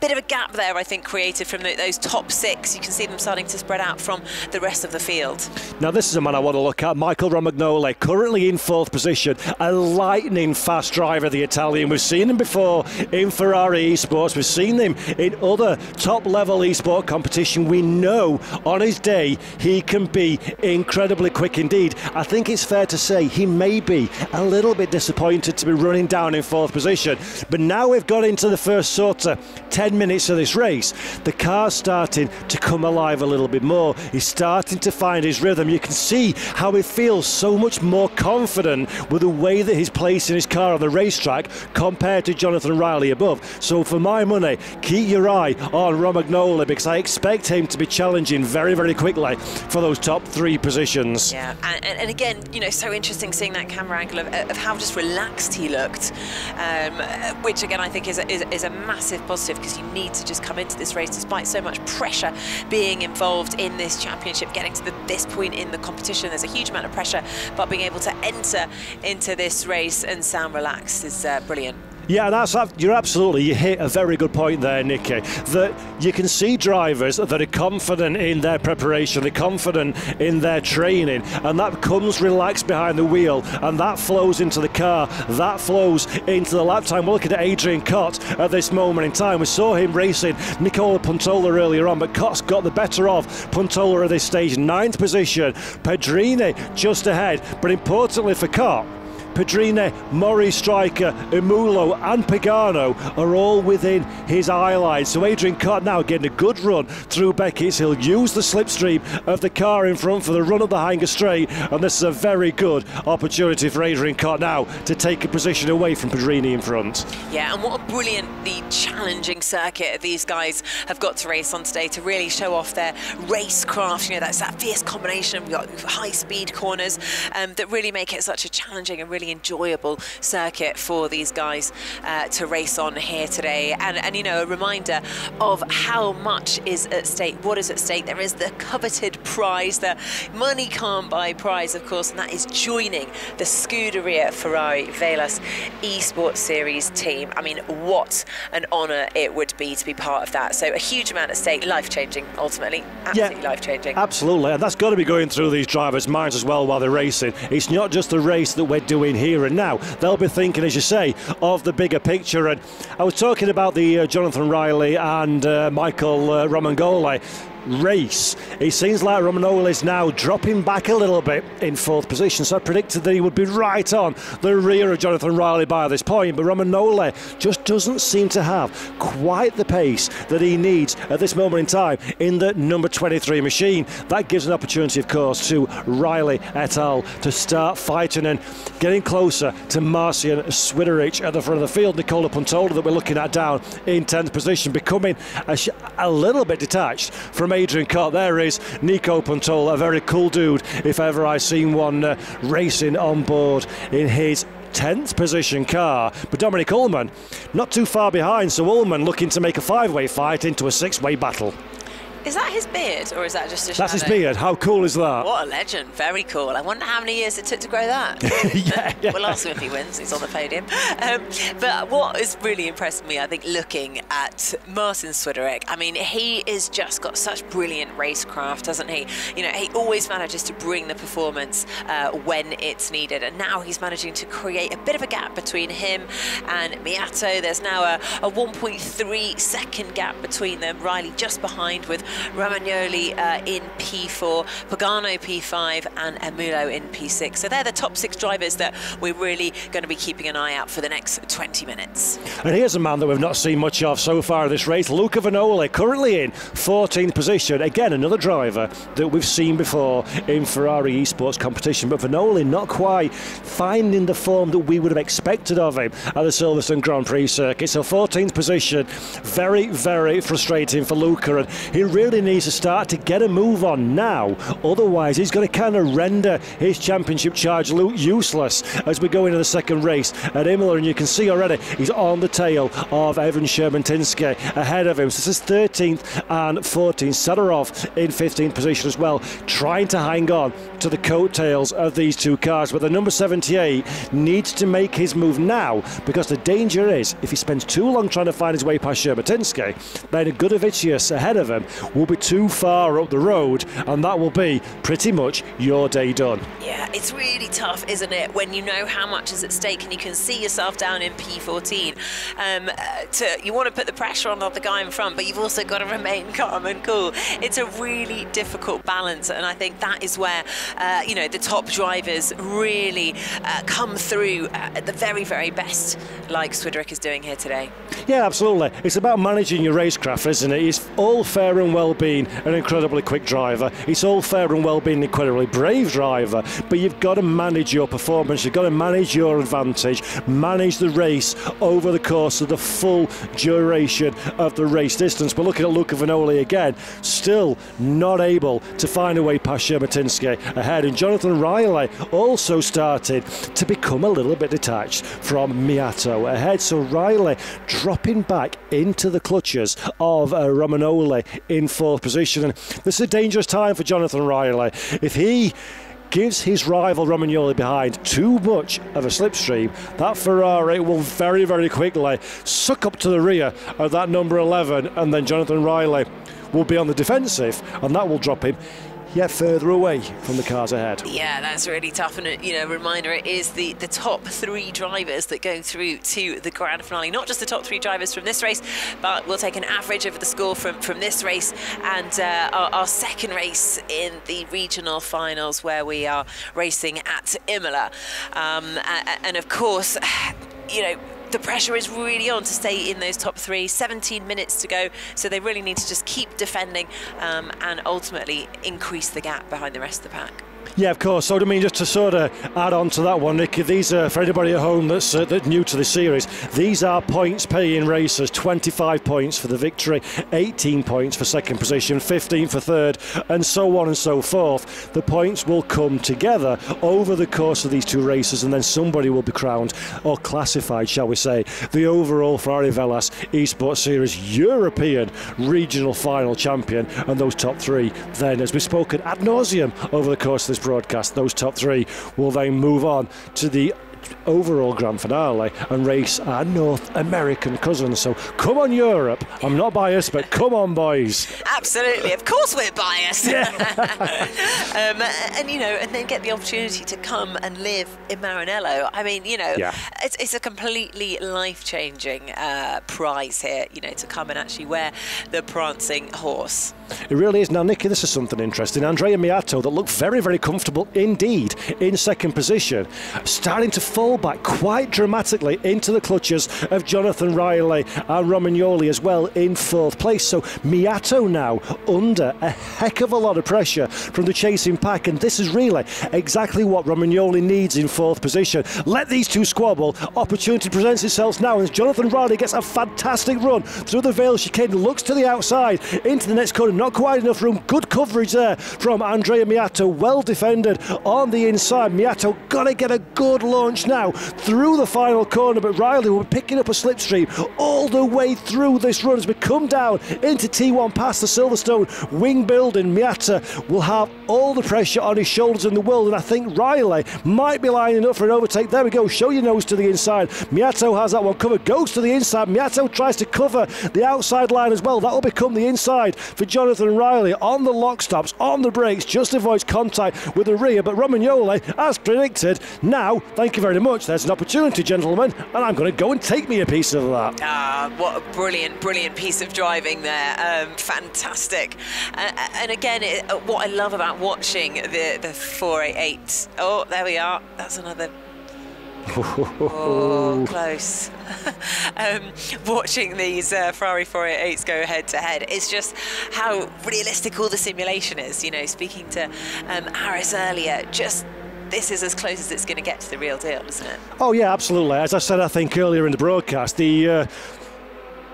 bit of a gap there, I think, created from those top 6. You can see them starting to spread out from the rest of the field. Now this is a man I want to look at, Michael Romagnola, currently in 4th position, a lightning fast driver, the Italian. We've seen him before in Ferrari Esports, we've seen him in other top level esport competition. We know on his day he can be incredibly quick indeed. I think it's fair to say he may be a little bit disappointed to be running down in 4th position, but now we've got into the first sort of 10 minutes of this race, the car's starting to come alive a little bit more. He's starting to find his rhythm. You can see how he feels so much more confident with the way that he's placing his car on the racetrack compared to Jonathan Riley above. So for my money, keep your eye on Romagnola, because I expect him to be challenging very, very quickly for those top 3 positions. Yeah, and again, you know, so interesting seeing that camera angle of how just relaxed he looked, which again I think is a massive positive, because you need to just come into this race despite so much pressure being involved in this championship, getting to this point in the competition. There's a huge amount of pressure, but being able to enter into this race and sound relaxed is brilliant. Yeah, you hit a very good point there, Nicky, that you can see drivers that are confident in their preparation, they're confident in their training, and that comes relaxed behind the wheel, and that flows into the car, that flows into the lap time. We're looking at Adrian Cott at this moment in time. We saw him racing Nicola Puntola earlier on, but Cott's got the better of Puntola at this stage, 9th position. Pedrini just ahead, but importantly for Cott, Pedrini, Mori, Striker, Imulo and Pagano are all within his eye line. So Adrian Cott now getting a good run through Beckett's. He'll use the slipstream of the car in front for the run up the Hanger Straight, and this is a very good opportunity for Adrian Cott now to take a position away from Pedrini in front. Yeah, and what a brilliantly challenging circuit these guys have got to race on today, to really show off their racecraft. You know, that's that fierce combination. We've got high speed corners that really make it such a challenging and really enjoyable circuit for these guys to race on here today. And you know, a reminder of how much is at stake, what is at stake. There is the coveted prize, the money can't buy prize, of course, and that is joining the Scuderia Ferrari Velas Esports Series team. I mean, what an honour it would be to be part of that. So a huge amount at stake, life-changing ultimately, absolutely life-changing. Absolutely, and that's got to be going through these drivers' minds as well while they're racing. It's not just the race that we're doing here and now. They'll be thinking, as you say, of the bigger picture. And I was talking about the Jonathan Riley and Michael Romagnola race. It seems like Romagnola is now dropping back a little bit in 4th position, so I predicted that he would be right on the rear of Jonathan Riley by this point, but Romagnola just doesn't seem to have quite the pace that he needs at this moment in time in the number 23 machine. That gives an opportunity, of course, to Riley et al. To start fighting and getting closer to Marcian Swiderich at the front of the field. Nicola Puntola that we're looking at down in 10th position, becoming a little bit detached from Adrian Cott. There is Nico Puntola, a very cool dude if ever I seen one, racing on board in his 10th position car. But Dominic Ullman not too far behind, so Ullman looking to make a 5-way fight into a 6-way battle. Is that his beard, or is that just a shadow? That's his beard. How cool is that? What a legend. Very cool. I wonder how many years it took to grow that. yeah. We'll ask him if he wins. He's on the podium. But what has really impressed me, I think, looking at Marcin Swiderich, I mean, he has just got such brilliant racecraft, hasn't he? You know, he always manages to bring the performance when it's needed. And now he's managing to create a bit of a gap between him and Miato. There's now a 1.3 second gap between them. Riley just behind with Romagnoli in P4, Pagano P5 and Emulo in P6. So they're the top 6 drivers that we're really going to be keeping an eye out for the next 20 minutes. And here's a man that we've not seen much of so far in this race, Luca Vignola, currently in 14th position. Again, another driver that we've seen before in Ferrari Esports competition, but Vignola not quite finding the form that we would have expected of him at the Silverstone Grand Prix circuit. So 14th position, very, very frustrating for Luca, and he really really needs to start to get a move on now. Otherwise, he's going to kind of render his championship charge useless as we go into the second race at Imola. And you can see already he's on the tail of Evan Shermantinsky ahead of him. So this is 13th and 14th. Sadorov in 15th position as well, trying to hang on to the coattails of these two cars. But the number 78 needs to make his move now, because the danger is if he spends too long trying to find his way past Shermatinsky, then Gudovicius ahead of him will be too far up the road, and that will be pretty much your day done. Yeah, it's really tough, isn't it, when you know how much is at stake and you can see yourself down in P14. You want to put the pressure on the guy in front, but you've also got to remain calm and cool. It's a really difficult balance, and I think that is where the top drivers really come through at the very, very best, like Swiderick is doing here today. Yeah, absolutely. It's about managing your racecraft, isn't it? It's all fair and well being an incredibly quick driver. It's all fair and well being an incredibly brave driver, but you've got to manage your performance. You've got to manage your advantage, manage the race over the course of the full duration of the race distance. We're looking at Luca Vignola again, still not able to find a way past Shermatinsky ahead, and Jonathan Riley also started to become a little bit detached from Miato ahead. So Riley dropping back into the clutches of Romagnola in fourth position, and this is a dangerous time for Jonathan Riley. If he gives his rival Romagnola behind too much of a slipstream, that Ferrari will very, very quickly suck up to the rear of that number 11, and then Jonathan Riley will be on the defensive, and that will drop him yet further away from the cars ahead. Yeah, that's really tough. And reminder, it is the top three drivers that go through to the grand finale. Not just the top three drivers from this race, but we'll take an average over the score from this race and our second race in the regional finals, where we are racing at Imola. And of course, the pressure is really on to stay in those top three. 17 minutes to go, so they really need to just keep defending and ultimately increase the gap behind the rest of the pack. Yeah, of course. So, I mean, just to sort of add on to that one, Nick, these are, for anybody at home that's new to the series, these are points-paying races. 25 points for the victory, 18 points for second position, 15 for third, and so on and so forth. The points will come together over the course of these two races, and then somebody will be crowned, or classified, shall we say, the overall Ferrari Velas Esports Series European Regional Final Champion. And those top three then, as we've spoken ad nauseum over the course of this broadcast, those top three will then move on to the overall grand finale and race our North American cousins. So come on, Europe. I'm not biased, but come on, boys. Absolutely, of course we're biased. Yeah. And then get the opportunity to come and live in Maranello. I mean, yeah. It's a completely life-changing prize here, to come and actually wear the prancing horse. It really is. Now, Nicky, this is something interesting. Andrea Miato, that looked very, very comfortable indeed in second position, starting to fall back quite dramatically into the clutches of Jonathan Riley and Romagnola as well in fourth place. So Miato now under a heck of a lot of pressure from the chasing pack, and this is really exactly what Romagnola needs in fourth position. Let these two squabble. Opportunity presents itself now, and Jonathan Riley gets a fantastic run through the Vale chicane, looks to the outside into the next corner. Not quite enough room. Good coverage there from Andrea Miato. Well defended on the inside. Miato got to get a good launch now through the final corner, but Riley will be picking up a slipstream all the way through this run as we come down into T1 past the Silverstone wing building. Miato will have all the pressure on his shoulders in the world, and I think Riley might be lining up for an overtake. There we go. Show your nose to the inside. Miato has that one covered. Goes to the inside. Miato tries to cover the outside line as well. That will become the inside for Jonathan Riley on the lock stops, on the brakes, just avoids contact with the rear. But Romagnola, as predicted, now, thank you very much. There's an opportunity, gentlemen, and I'm going to go and take me a piece of that. What a brilliant piece of driving there. Fantastic. And again, what I love about watching the 488. Oh, there we are. That's another. Oh, close. Watching these Ferrari 488s go head to head, it's just how realistic all the simulation is. Speaking to Aris earlier, this is as close as it's going to get to the real deal, isn't it? Oh yeah, absolutely. As I said, I think earlier in the broadcast, the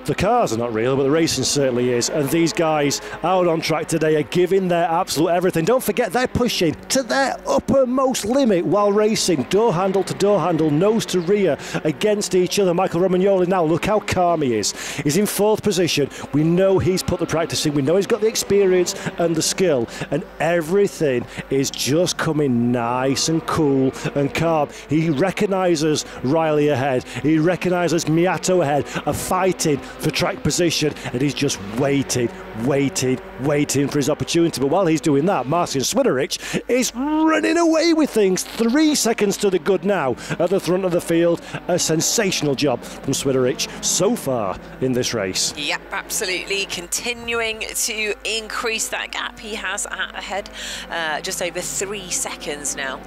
The cars are not real, but the racing certainly is. And these guys out on track today are giving their absolute everything. Don't forget, they're pushing to their uppermost limit while racing. Door handle to door handle, nose to rear against each other. Michael Romagnola now, look how calm he is. He's in 4th position. We know he's put the practice in. We know he's got the experience and the skill. And everything is just coming nice and cool and calm. He recognises Riley ahead. He recognises Miato ahead, are fighting for track position, and he's just waiting for his opportunity. But while he's doing that, Marcin Swiderich is running away with things. 3 seconds to the good now at the front of the field. A sensational job from Swiderich so far in this race. Yep, absolutely. Continuing to increase that gap he has ahead, just over 3 seconds now.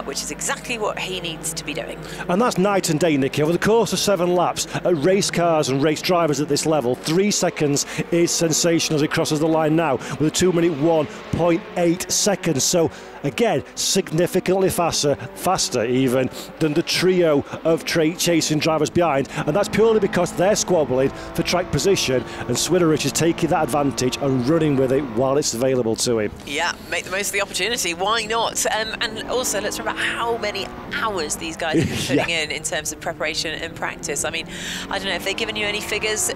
Which is exactly what he needs to be doing. And that's night and day, Nicky. Over the course of 7 laps, race cars and race drivers at this level, 3 seconds is sensational as he crosses the line now with a 2-minute 1.8 seconds. So again, significantly faster even than the trio of chasing drivers behind, and that's purely because they're squabbling for track position, and Swiderich is taking that advantage and running with it while it's available to him. Yeah, make the most of the opportunity. Why not? And also, let's remember how many hours these guys have been putting in terms of preparation and practice. I mean, I don't know if they've given you any figures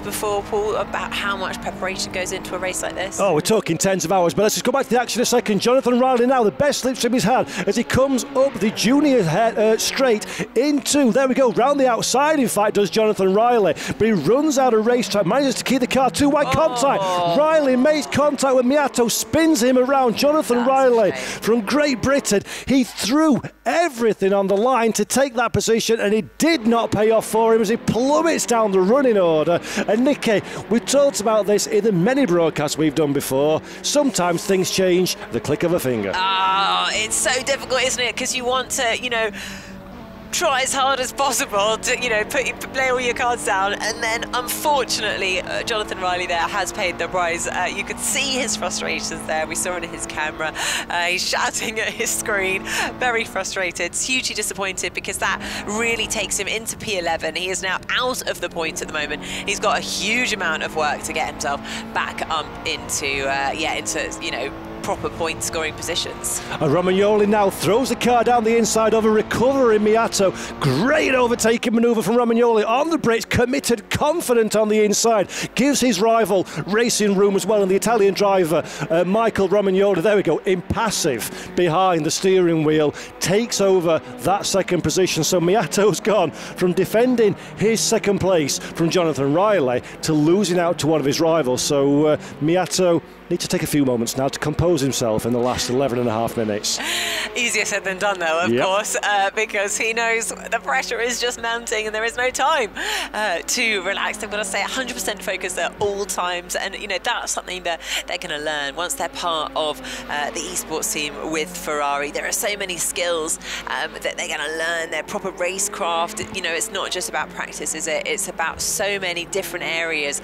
before, Paul, about how much preparation goes into a race like this. Oh, we're talking tens of hours, but let's just go back to the action a second. Jonathan Riley now, the best slipstream he's had as he comes up the junior straight into, there we go, round the outside, in fact, does Jonathan Riley, but he runs out of racetrack, manages to keep the car 2-wide contact. Riley makes contact with Miato, spins him around. Jonathan Riley from Great Britain, he threw everything on the line to take that position, and it did not pay off for him as he plummets down the running order. And Nicky, we talked about this in the many broadcasts we've done before. Sometimes things change at the click of a finger. It's so difficult, isn't it? Because you want to, you know, try as hard as possible to, you know, play all your cards down, and then unfortunately Jonathan Riley there has paid the price. You could see his frustrations there. We saw it in his camera. He's shouting at his screen, very frustrated, hugely disappointed, because that really takes him into P11. He is now out of the points at the moment. He's got a huge amount of work to get himself back up into you know, proper point scoring positions. And Romagnoli now throws the car down the inside of a recovering Miato. Great overtaking manoeuvre from Romagnoli on the brakes, committed, confident on the inside, gives his rival racing room as well, and the Italian driver Michael Romagnoli, there we go, impassive behind the steering wheel, takes over that second position. So Miato's gone from defending his second place from Jonathan Riley to losing out to one of his rivals. So Miato needs to take a few moments now to compose himself in the last 11.5 minutes. Easier said than done, though, of course, because he knows the pressure is just mounting and there is no time to relax. They've got to stay 100% focused at all times, and you know that's something that they're going to learn once they're part of the esports team with Ferrari. There are so many skills that they're going to learn. Their proper racecraft. You know, it's not just about practice, is it? It's about so many different areas.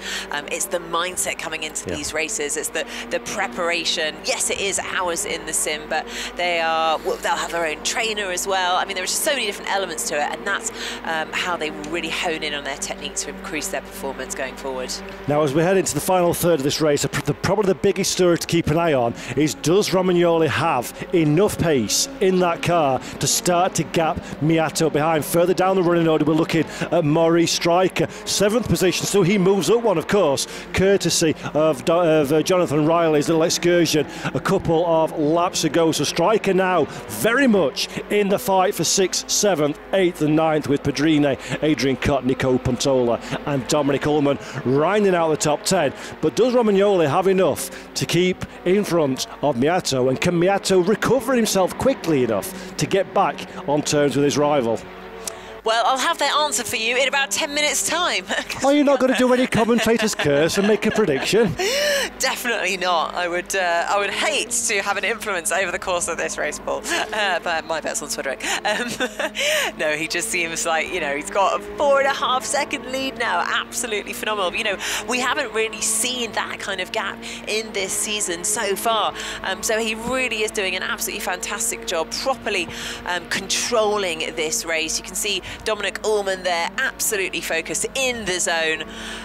It's the mindset coming into these races. It's the preparation. Yes, it is hours in the sim, but they'll have their own trainer as well. I mean, there's just so many different elements to it, and that's how they really hone in on their technique to increase their performance going forward. Now, as we head into the final third of this race, probably the biggest story to keep an eye on is, does Romagnoli have enough pace in that car to start to gap Miato behind? Further down the running order, we're looking at Maurice Stryker, 7th position, so he moves up one, of course, courtesy of Jonathan Riley's little excursion a couple of laps ago. So Stryker now very much in the fight for 6th, 7th, 8th and 9th with Pedrine, Adrian Cott, Nico Pontola and Dominic Ullman rounding out the top 10. But does Romagnoli have enough to keep in front of Miato, and can Miato recover himself quickly enough to get back on terms with his rival? Well, I'll have that answer for you in about 10 minutes' time. Are you not going to do any commentator's curse and make a prediction? Definitely not. I would hate to have an influence over the course of this race, Paul. But my bet's on Swiderich. No, he just seems like, you know, he's got a 4.5-second lead now. Absolutely phenomenal. You know, we haven't really seen that kind of gap in this season so far. So he really is doing an absolutely fantastic job, properly controlling this race. You can see Dominic Ullmann there, absolutely focused in the zone.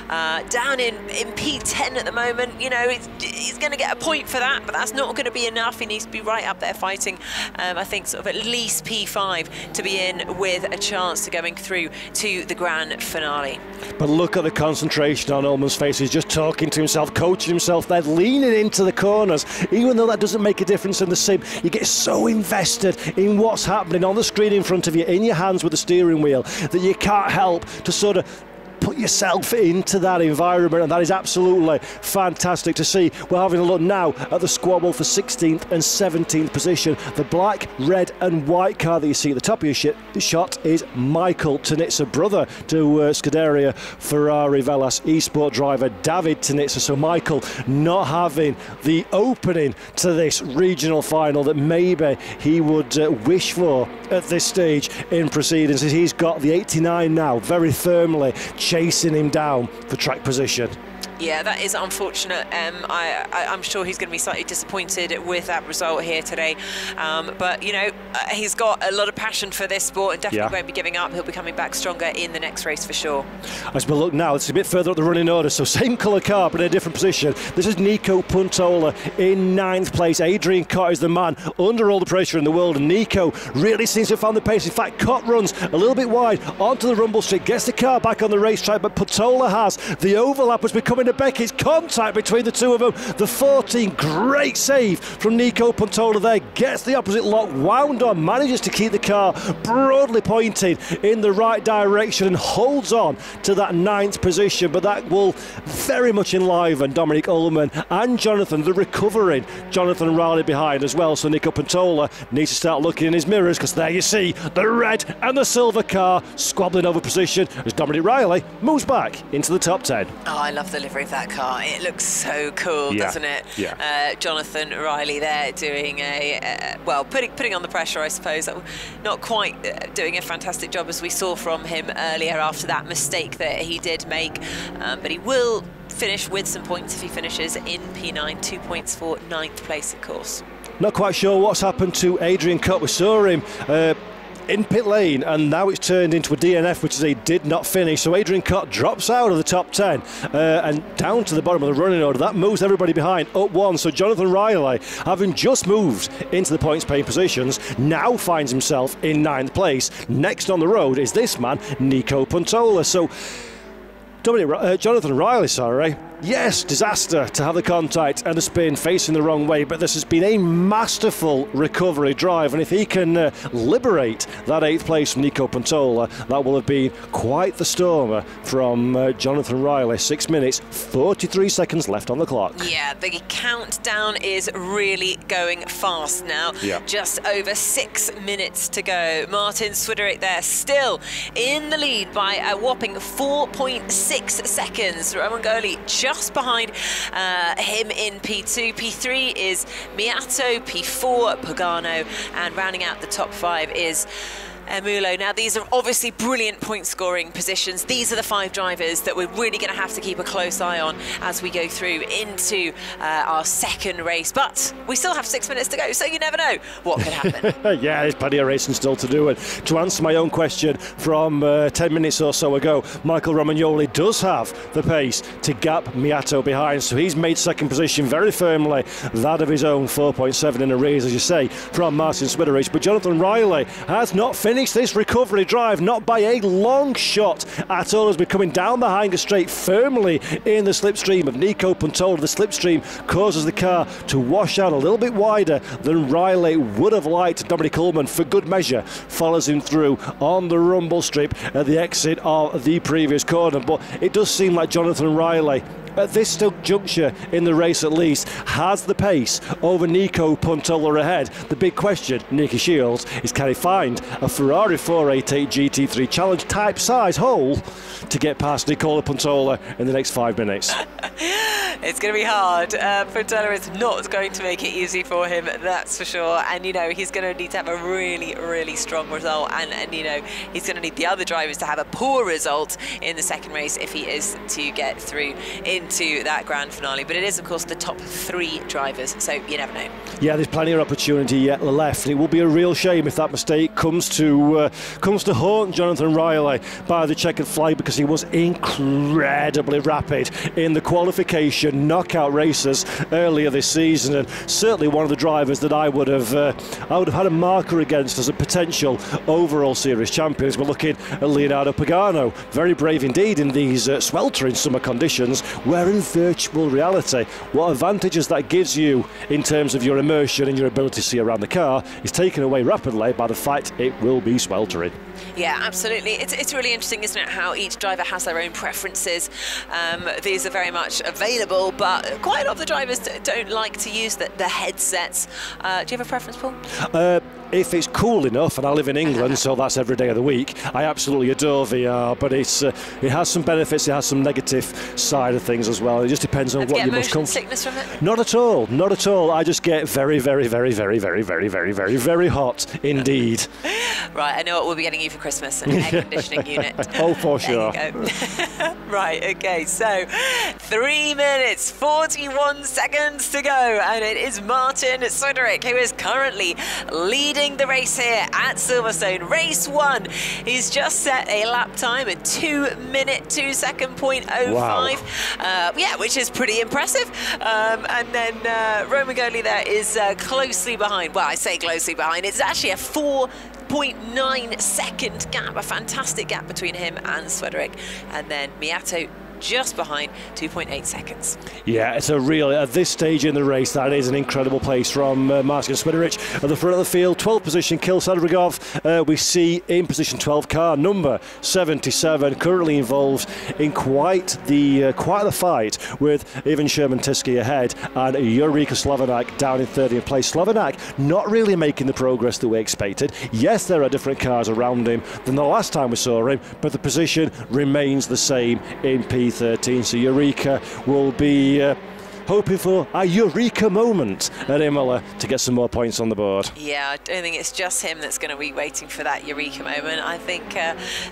Down in P10 at the moment, you know, he's going to get a point for that, but that's not going to be enough. He needs to be right up there fighting, I think, sort of at least P5 to be in with a chance to going through to the grand finale. But look at the concentration on Ullmann's face. He's just talking to himself, coaching himself there, leaning into the corners. Even though that doesn't make a difference in the sim, you get so invested in what's happening on the screen in front of you, in your hands with the steering wheel, that you can't help to sort of put yourself into that environment, and that is absolutely fantastic to see. We're having a look now at the squabble for 16th and 17th position. The black, red and white car that you see at the top of your shot is Michael Tanitsa, brother to Scuderia Ferrari Velas Esports driver David Tanitsa. So Michael not having the opening to this regional final that maybe he would wish for at this stage in proceedings. He's got the 89 now very firmly chasing him down for track position. Yeah, that is unfortunate. I'm sure he's going to be slightly disappointed with that result here today. But, you know, he's got a lot of passion for this sport and definitely won't be giving up. He'll be coming back stronger in the next race for sure. As we look now, it's a bit further up the running order, so same colour car but in a different position. This is Nico Puntola in 9th place. Adrian Cott is the man under all the pressure in the world, and Nico really seems to have found the pace. In fact, Cott runs a little bit wide onto the rumble strip, gets the car back on the racetrack, but Puntola has. The overlap was becoming a Beckett's contact between the two of them. The 14, great save from Nico Puntola there, gets the opposite lock, wound on, manages to keep the car broadly pointed in the right direction and holds on to that 9th position. But that will very much enliven Dominic Ullmann and Jonathan, the recovering Jonathan Riley behind as well. So Nico Puntola needs to start looking in his mirrors, because there you see the red and the silver car squabbling over position as Dominic Riley moves back into the top 10. Oh, I love the livery of that car. It looks so cool, doesn't it? Yeah. Jonathan Riley there doing well, putting on the pressure, I suppose. Not quite doing a fantastic job as we saw from him earlier after that mistake that he did make. But he will finish with some points if he finishes in P9. 2 points for 9th place, of course. Not quite sure what's happened to Adrian Cott. We saw him in pit lane, and now it's turned into a DNF, which is a did not finish. So Adrian Cott drops out of the top 10 and down to the bottom of the running order. That moves everybody behind up one. So Jonathan Riley, having just moved into the points paying positions, now finds himself in 9th place. Next on the road is this man, Nico Puntola. So Jonathan Riley, yes, disaster to have the contact and the spin facing the wrong way, but this has been a masterful recovery drive, and if he can liberate that 8th place from Nico Puntola, that will have been quite the stormer from Jonathan Riley. 6 minutes, 43 seconds left on the clock. Yeah, the countdown is really going fast now. Yeah. Just over 6 minutes to go. Martin Swiderick there, still in the lead by a whopping 4.6 seconds. Romagnola just behind him in P2. P3 is Miato, P4 Pagano, and rounding out the top 5 is Mulo. Now, these are obviously brilliant point scoring positions. These are the 5 drivers that we're really going to have to keep a close eye on as we go through into our second race. But we still have 6 minutes to go, so you never know what could happen. Yeah, there's plenty of racing still to do. And to answer my own question from 10 minutes or so ago, Michael Romagnoli does have the pace to gap Miato behind, so he's made second position very firmly, that of his own 4.7 in arrears, as you say, from Martin Swiderick. But Jonathan Riley has not finished this recovery drive, not by a long shot at all, as we're coming down the Hanger Straight firmly in the slipstream of Nico Puntola. The slipstream causes the car to wash out a little bit wider than Riley would have liked. Dominic Ullmann, for good measure, follows him through on the rumble strip at the exit of the previous corner. But it does seem like Jonathan Riley, at this juncture in the race at least, has the pace over Nico Puntola ahead. The big question, Nicky Shields, is can he find a Ferrari 488 GT3 Challenge type size hole to get past Nicola Puntola in the next 5 minutes? It's going to be hard. Vignola is not going to make it easy for him, that's for sure. And, you know, he's going to need to have a really, really strong result. And you know, he's going to need the other drivers to have a poor result in the second race if he is to get through into that grand finale. But it is, of course, the top 3 drivers, so you never know. Yeah, there's plenty of opportunity yet left. It will be a real shame if that mistake comes to haunt Jonathan Riley by the checkered flag, because he was incredibly rapid in the qualification knockout races earlier this season, and certainly one of the drivers that I would have had a marker against as a potential overall series champions. We're looking at Leonardo Pagano, very brave indeed in these sweltering summer conditions, where in virtual reality, what advantages that gives you in terms of your immersion and your ability to see around the car is taken away rapidly by the fact it will be sweltering. Yeah, absolutely. It's really interesting, isn't it, how each driver has their own preferences. These are very much available, but quite a lot of the drivers don't like to use the headsets. Do you have a preference, Paul? If it's cool enough, and I live in England, so that's every day of the week, I absolutely adore VR, but it has some benefits, it has some negative side of things as well. It just depends on what you're most comfortable. Sickness from it? Not at all, not at all. I just get very, very, very, very, very, very, very, very, very hot indeed. Right, I know what we'll be getting you for Christmas, an air conditioning unit. Oh, for sure. There you go. Right, okay, so 3 minutes, 41 seconds to go, and it is Martin Swiderick who is currently leading the race here at Silverstone. Race 1, he's just set a lap time at 2-minute 2-second.05. Wow. Yeah, which is pretty impressive. And then Romagnola there is closely behind. Well, I say closely behind. It's actually a 4.9 second gap, a fantastic gap between him and Swiderick. And then Miato just behind, 2.8 seconds. Yeah, it's a real, at this stage in the race, that is an incredible pace from Martin Swiderick at the front of the field. 12th position, Kil Sadrigov. We see in position 12 car number 77, currently involved in quite the fight with Ivan Sherman-Tiski ahead and Eureka Slovanak down in 30th place. Slovanak not really making the progress that we expected. Yes, there are different cars around him than the last time we saw him, but the position remains the same in P13, so Eureka will be hoping for a Eureka moment at Imola to get some more points on the board. Yeah, I don't think it's just him that's going to be waiting for that Eureka moment. I think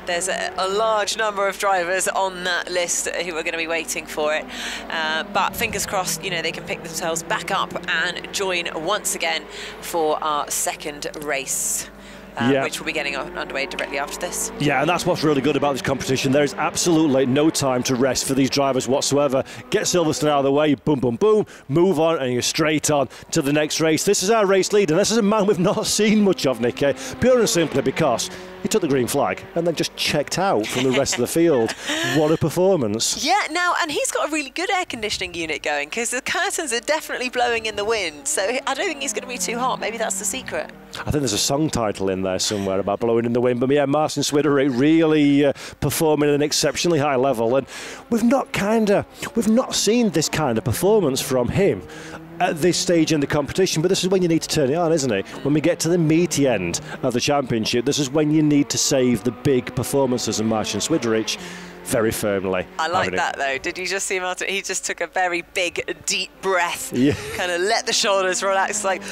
there's a large number of drivers on that list who are going to be waiting for it. But fingers crossed, you know, they can pick themselves back up and join once again for our second race. Which will be getting underway directly after this. Yeah, and that's what's really good about this competition. There is absolutely no time to rest for these drivers whatsoever. Get Silverstone out of the way, boom, boom, boom, move on, and you're straight on to the next race. This is our race leader. This is a man we've not seen much of, Nicky, pure and simply because he took the green flag and then just checked out from the rest of the field. What a performance. Yeah, now, and he's got a really good air conditioning unit going, because the curtains are definitely blowing in the wind, so I don't think he's going to be too hot. Maybe that's the secret. I think there's a song title in there somewhere about blowing in the wind, but yeah, Martin Swiderick really performing at an exceptionally high level, and we've not seen this kind of performance from him at this stage in the competition. But this is when you need to turn it on, isn't it? When we get to the meaty end of the championship, this is when you need to save the big performances of Martin Swiderick very firmly. I like that though. Did you just see Martin? He just took a very big, deep breath. Yeah. Kind of let the shoulders relax, like,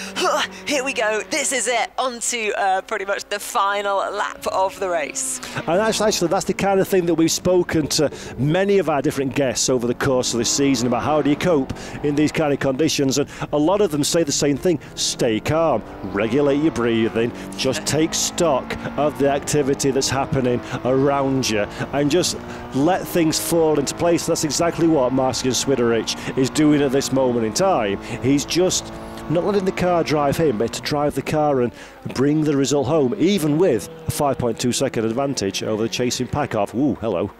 here we go. This is it. On to pretty much the final lap of the race. And actually, that's the kind of thing that we've spoken to many of our different guests over the course of this season about. How do you cope in these kind of conditions? And a lot of them say the same thing. Stay calm, regulate your breathing, just take stock of the activity that's happening around you and just let things fall into place. That's exactly what Martin Swiderick is doing at this moment in time. He's just not letting the car drive him, but to drive the car and bring the result home, even with a 5.2 second advantage over the chasing pack off. Ooh, hello.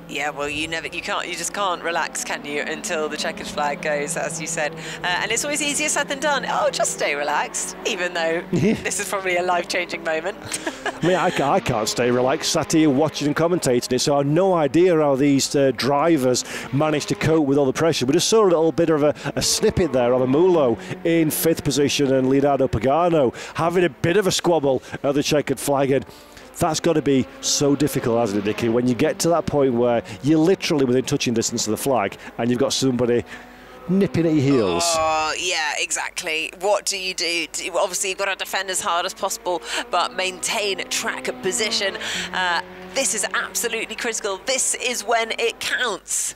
Yeah, well, you just can't relax, can you, until the checkered flag goes, as you said. And it's always easier said than done. Oh, just stay relaxed, even though this is probably a life-changing moment. I mean, I can't stay relaxed, sat here watching and commentating it, so I have no idea how these drivers managed to cope with all the pressure. We just saw a little bit of a snippet there of Amulo in 5th position and Leonardo Pagano having a bit of a squabble at the checkered flag. And That's got to be so difficult, hasn't it, Nicky, when you get to that point where you're literally within touching distance of the flag and you've got somebody nipping at your heels. Oh, yeah, exactly. What do you do? Obviously, you've got to defend as hard as possible, but maintain track position. This is absolutely critical. This is when it counts.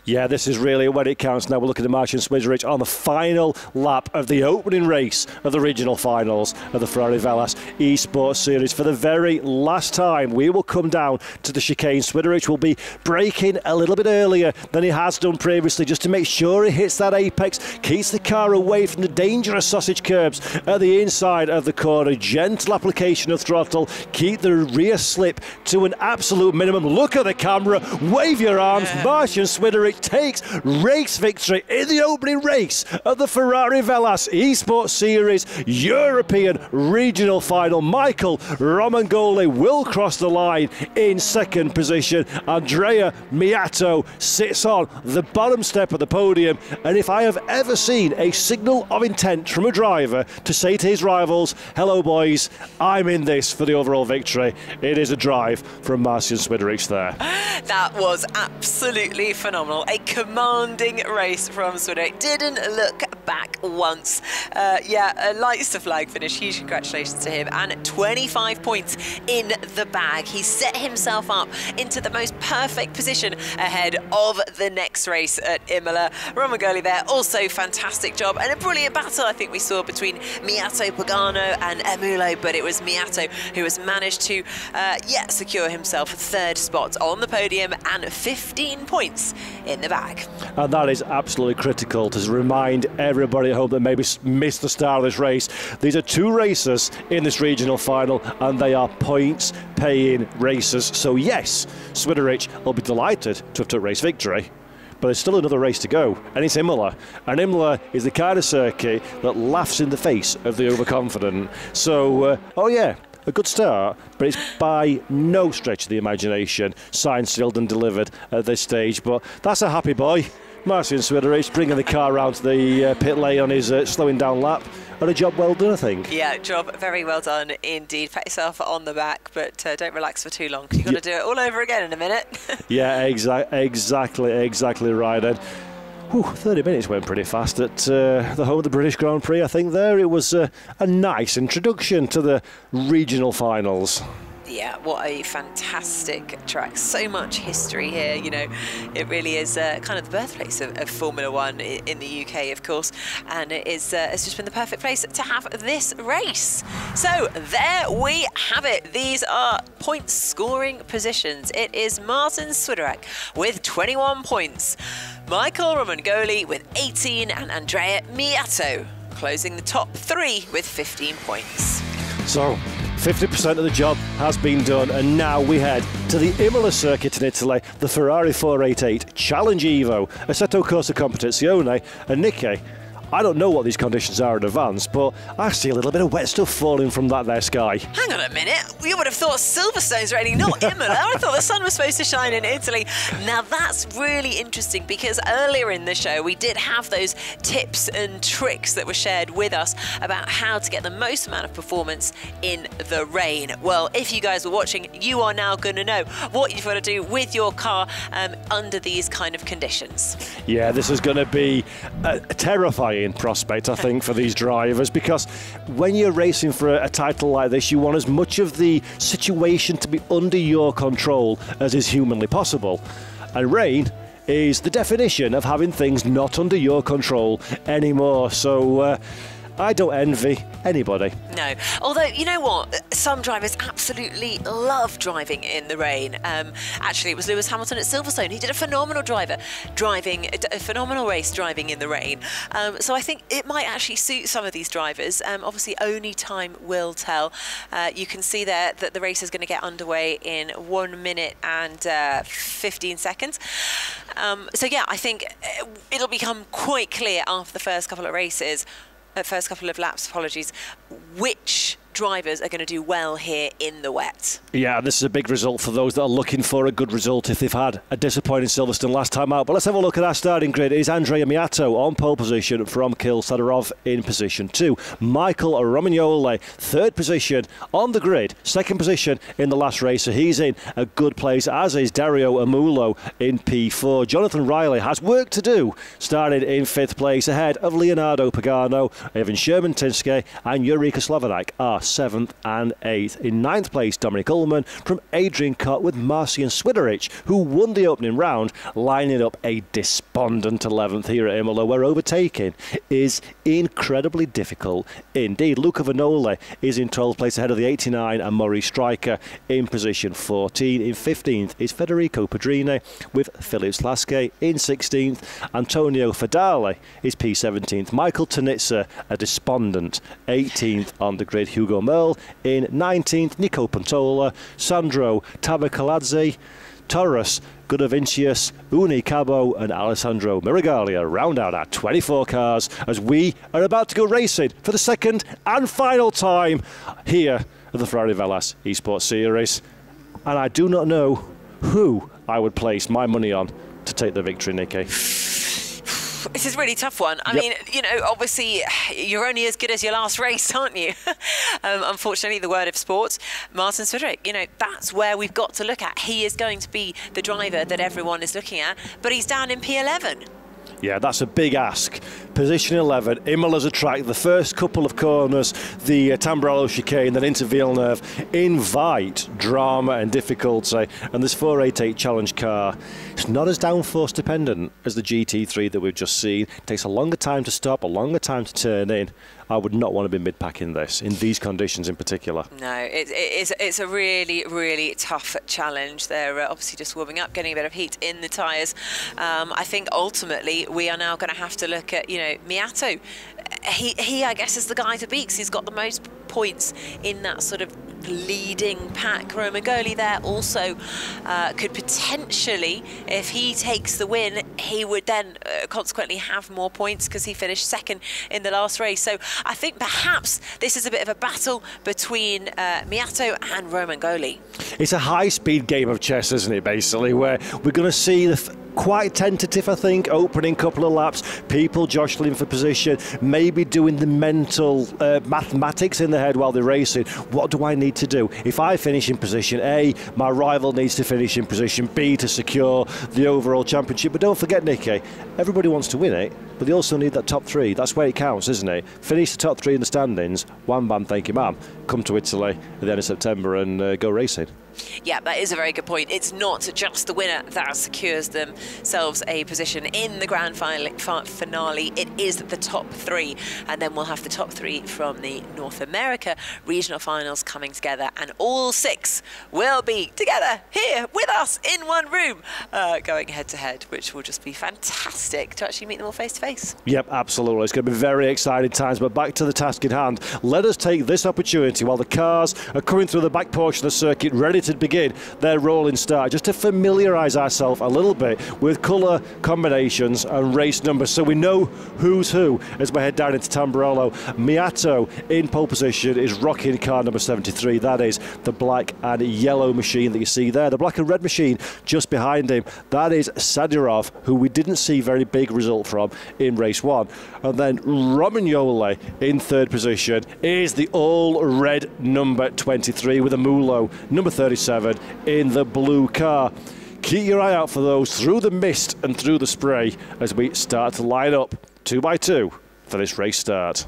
Yeah, this is really when it counts. Now we're looking at Marcin Swiderich on the final lap of the opening race of the regional finals of the Ferrari Velas Esports Series. For the very last time, we will come down to the chicane. Swiderich will be braking a little bit earlier than he has done previously, just to make sure he hits that apex, keeps the car away from the dangerous sausage curbs at the inside of the corner. Gentle application of throttle, keep the rear slip to an absolute minimum. Look at the camera, wave your arms. Marcin Swiderich takes race victory in the opening race of the Ferrari Velas Esports Series European Regional Final. Michael Romagnola will cross the line in second position. Andrea Miato sits on the bottom step of the podium, and if I have ever seen a signal of intent from a driver to say to his rivals, hello boys, I'm in this for the overall victory, it is a drive from Marcin Swiderich there. That was absolutely phenomenal. A commanding race from Swiderich. Didn't look back once. Yeah, a lights to flag finish. Huge congratulations to him. And 25 points in the bag. He set himself up into the most perfect position ahead of the next race at Imola. Romagnola there, also fantastic job. And a brilliant battle, I think we saw between Miato, Pagano and Emulo, but it was Miato who has managed to secure himself third spot on the podium and 15 points in the bag. And that is absolutely critical to remind everybody at home that maybe missed the start of this race. These are two racers in this regional final, and they are points-paying racers. So yes, Swiderich will be delighted to have took race victory, but there's still another race to go, and it's Imola. And Imola is the kind of circuit that laughs in the face of the overconfident. So, oh yeah, a good start, but it's by no stretch of the imagination signed, sealed and delivered at this stage. But that's a happy boy. Marcin Swiderich bringing the car around to the pit lane on his slowing down lap. And a job well done, I think. Yeah, job very well done indeed. Pat yourself on the back, but don't relax for too long, because you've got to do it all over again in a minute. Yeah, exactly right. And 30 minutes went pretty fast at the home of the British Grand Prix, I think there. It was a nice introduction to the regional finals. Yeah, what a fantastic track. So much history here, you know. It really is kind of the birthplace of Formula One in the UK, of course. And it's just been the perfect place to have this race. So there we have it. These are point scoring positions. It is Marcin Swiderich with 21 points. Michael Romagnola with 18 and Andrea Miato closing the top three with 15 points. So 50% of the job has been done, and now we head to the Imola circuit in Italy, the Ferrari 488 Challenge Evo, Assetto Corsa Competizione. And Nicky, I don't know what these conditions are in advance, but I see a little bit of wet stuff falling from that there sky. Hang on a minute, you would have thought Silverstone's raining, not Imola. I thought the sun was supposed to shine in Italy. Now that's really interesting, because earlier in the show we did have those tips and tricks that were shared with us about how to get the most amount of performance in the rain. Well, if you guys were watching, you are now going to know what you've got to do with your car under these kind of conditions. Yeah, this is going to be a terrifying prospect, I think, for these drivers, because when you're racing for a title like this, you want as much of the situation to be under your control as is humanly possible. And rain is the definition of having things not under your control anymore. So I don't envy anybody. No, although, you know what, some drivers absolutely love driving in the rain. Actually, it was Lewis Hamilton at Silverstone. He did a phenomenal race driving in the rain. So I think it might actually suit some of these drivers. Obviously, only time will tell. You can see there that the race is going to get underway in 1 minute and 15 seconds. So yeah, I think it'll become quite clear after the first couple of races, first couple of laps, apologies, which drivers are going to do well here in the wet. Yeah, this is a big result for those that are looking for a good result if they've had a disappointing Silverstone last time out. But let's have a look at our starting grid. It is Andrea Miato on pole position from Kil Sadarov in position 2. Michael Romagnola, 3rd position on the grid, 2nd position in the last race. So he's in a good place, as is Dario Amulo in P4. Jonathan Riley has work to do, starting in 5th place ahead of Leonardo Pagano. Evan Sherman-Tinske and Eureka Slavanak are 7th and 8th. In 9th place, Dominic Ullman from Adrian Cott with Marcian Swiderich, who won the opening round, lining up a despondent 11th here at Imola, where overtaking is incredibly difficult indeed. Luca Vignola is in 12th place ahead of the 89 and Maurice Stryker in position 14. In 15th is Federico Pedrini with Philip Slaske in 16th. Antonio Fadale is P17th. Michael Tanitsa, a despondent 18th on the grid. Hugo Merle in 19th. Nico Pantola, Sandro Tabakaladze, Torres Gudavincius, Uni Cabo and Alessandro Miragalia round out our 24 cars as we are about to go racing for the 2nd and final time here at the Ferrari Velas Esports Series. And I do not know who I would place my money on to take the victory, Nikki. This is a really tough one. I mean, you know, obviously you're only as good as your last race, aren't you? Unfortunately, the word of sport, Martin Swiderich, you know, that's where we've got to look at. He is going to be the driver that everyone is looking at, but he's down in P11. Yeah, that's a big ask. Position 11, Imola's a track. The first couple of corners, the Tamburello chicane, then into Villeneuve, invite drama and difficulty. And this 488 Challenge car, it's not as downforce dependent as the GT3 that we've just seen. It takes a longer time to stop, a longer time to turn in. I would not want to be mid-pack in this, in these conditions in particular. No, it's a really, really tough challenge. They're obviously just warming up, getting a bit of heat in the tyres. I think ultimately we are now going to have to look at, you know, Miato. He I guess, is the guy to beat because he's got the most points in that sort of leading pack. Romagnola there also could potentially, if he takes the win, he would then consequently have more points because he finished 2nd in the last race. So I think perhaps this is a bit of a battle between Miato and Romagnola. It's a high-speed game of chess, isn't it, basically, where we're going to see the quite tentative, I think, opening couple of laps, people jostling for position, maybe doing the mental mathematics in the head while they're racing. What do I need to do? If I finish in position A, my rival needs to finish in position B to secure the overall championship. But don't forget, Nicky, everybody wants to win it, but they also need that top 3. That's where it counts, isn't it? Finish the top 3 in the standings, wham bam, thank you ma'am, come to Italy at the end of September and go racing. Yeah, that is a very good point. It's not just the winner that secures themselves a position in the grand finale. It is the top 3, and then we'll have the top 3 from the North America regional finals coming together, and all 6 will be together here with us in one room, going head to head, which will just be fantastic to actually meet them all face to face. Yep, absolutely. It's going to be very exciting times, but back to the task at hand. Let us take this opportunity while the cars are coming through the back portion of the circuit, ready to begin their rolling start, just to familiarise ourselves a little bit with colour combinations and race numbers so we know who's who as we head down into Tamburello. Miato in pole position is rocking car number 73. That is the black and yellow machine that you see there. The black and red machine just behind him, that is Sadirov, who we didn't see very big result from in race 1. And then Romagnola in 3rd position is the all red number 23 with a Mulo number 37 in the blue car. Keep your eye out for those through the mist and through the spray as we start to line up 2 by 2 for this race start.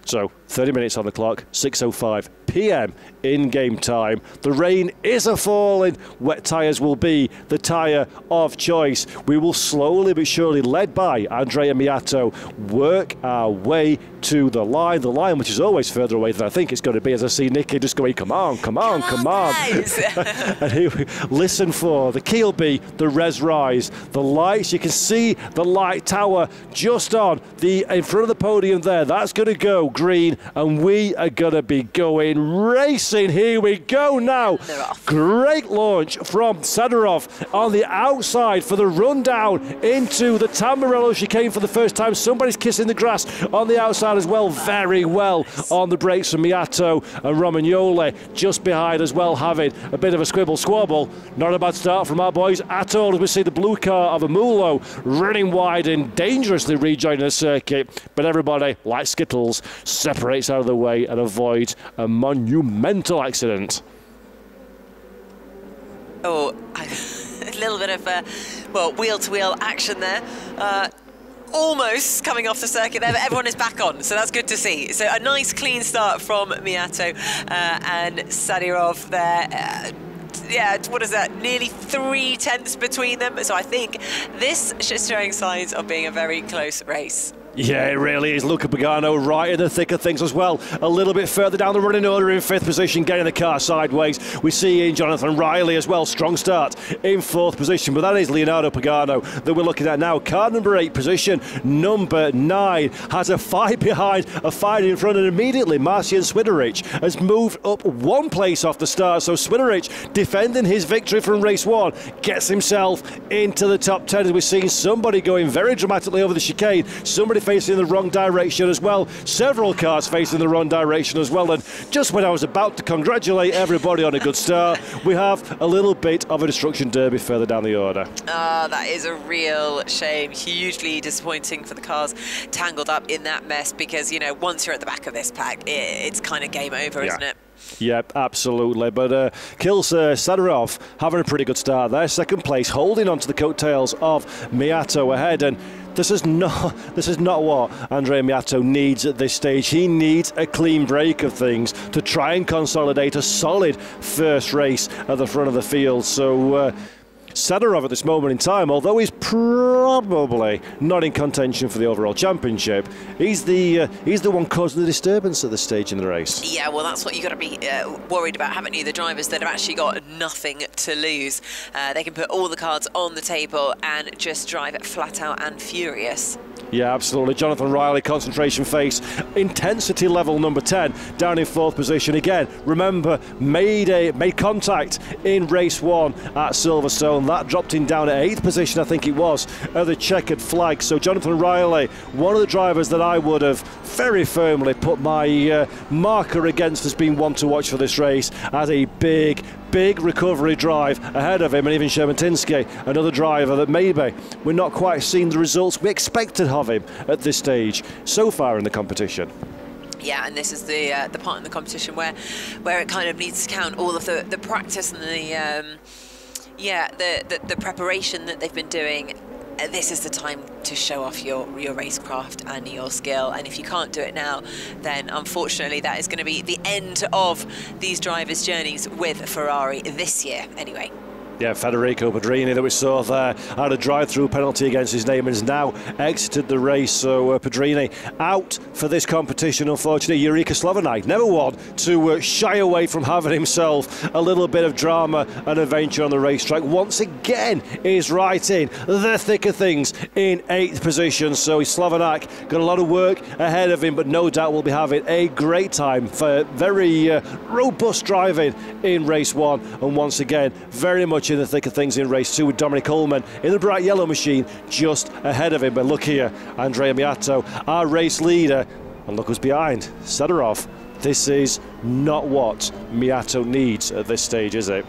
So 30 minutes on the clock, 6:05 p.m. in game time. The rain is a-falling. Wet tyres will be the tyre of choice. We will slowly but surely, led by Andrea Miato, work our way to the line which is always further away than I think it's going to be, as I see Nicky just going, come on. And here we listen for the keel B, the res rise, the lights. You can see the light tower just on the in front of the podium there. That's going to go green, and we are going to be going racing. Here we go now. Great launch from Sadorov on the outside for the rundown into the Tamburello chicane for the first time. Somebody's kissing the grass on the outside as well. Very well on the brakes from Miato and Romagnola just behind as well, having a bit of a squibble squabble. Not a bad start from our boys at all, as we see the blue car of Amulo running wide and dangerously rejoining the circuit, but everybody, like Skittles, separates out of the way and avoids a monumental accident. Oh, a little bit of, well, wheel-to-wheel action there. Almost coming off the circuit there, but everyone is back on, so that's good to see. So a nice clean start from Miato and Sadorov there. Yeah, what is that? Nearly 3 tenths between them. So I think this is showing signs of being a very close race. Yeah, it really is. Luca Pagano right in the thick of things as well. A little bit further down the running order in 5th position, getting the car sideways. We see in Jonathan Riley as well. Strong start in 4th position, but that is Leonardo Pagano that we're looking at now. Car number 8 position, number 9, has a 5 behind, a 5 in front, and immediately Marcian Swiderich has moved up 1 place off the start. So Swiderich, defending his victory from race 1, gets himself into the top 10, as we're seeing somebody going very dramatically over the chicane. Somebody facing the wrong direction as well. Several cars facing the wrong direction as well. And just when I was about to congratulate everybody on a good start, we have a little bit of a destruction derby further down the order. That is a real shame. Hugely disappointing for the cars tangled up in that mess, because, you know, once you're at the back of this pack, it's kind of game over, isn't it? Yep, absolutely. But Kills Sadorov having a pretty good start there. 2nd place, holding on to the coattails of Miato ahead. And this is not what Andrea Miato needs at this stage. He needs a clean break of things to try and consolidate a solid first race at the front of the field. So Sadorov at this moment in time, although he's probably not in contention for the overall championship, he's the one causing the disturbance at this stage in the race. Yeah, well, that's what you've got to be worried about, haven't you? The drivers that have actually got nothing to lose. They can put all the cards on the table and just drive it flat out and furious. Yeah, absolutely. Jonathan Riley, concentration face, intensity level number 10, down in 4th position again. Remember, made contact in race 1 at Silverstone. That dropped him down at 8th position, I think it was, at the checkered flag. So Jonathan Riley, one of the drivers that I would have very firmly put my marker against as being one to watch for this race, as a big recovery drive ahead of him, and even Shermatinsky, another driver that maybe we're not quite seeing the results we expected of him at this stage so far in the competition. Yeah, and this is the part in the competition where it kind of needs to count all of the practice and the preparation that they've been doing. This is the time to show off your racecraft and your skill, and if you can't do it now, then unfortunately that is going to be the end of these drivers' journeys with Ferrari this year anyway. Yeah, Federico Pedrini that we saw there had a drive-through penalty against his name and has now exited the race. So Pedrini out for this competition, unfortunately. Eureka Slovanite, never one to shy away from having himself a little bit of drama and adventure on the racetrack. Once again is right in the thick of things in 8th position. So Slovanak got a lot of work ahead of him, but no doubt will be having a great time for very robust driving in race 1. And once again, very much in the thick of things in race 2 with Dominic Ullman in the bright yellow machine just ahead of him. But look here, Andrea Miato, our race leader, and look who's behind, Sadorov. This is not what Miato needs at this stage, is it?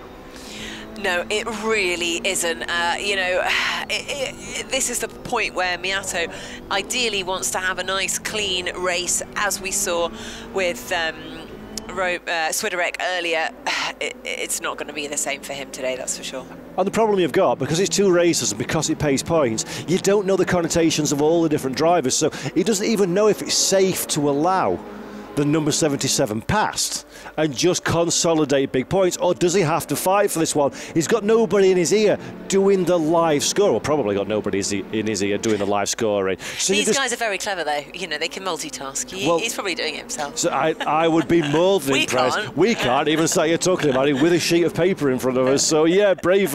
No, it really isn't. You know, this is the point where Miato ideally wants to have a nice clean race, as we saw with Swiderich earlier. It's not going to be the same for him today, that's for sure. And the problem you've got, because it's 2 races and because it pays points, you don't know the connotations of all the different drivers, so he doesn't even know if it's safe to allow the number 77 past and just consolidate big points, or does he have to fight for this one? He's got nobody in his ear doing the live score. Well, probably got nobody in his ear doing the live scoring. So these guys are very clever, though. You know, they can multitask. He's probably doing it himself. So I would be more than impressed. We can't even start here talking about it with a sheet of paper in front of us. So yeah, a brave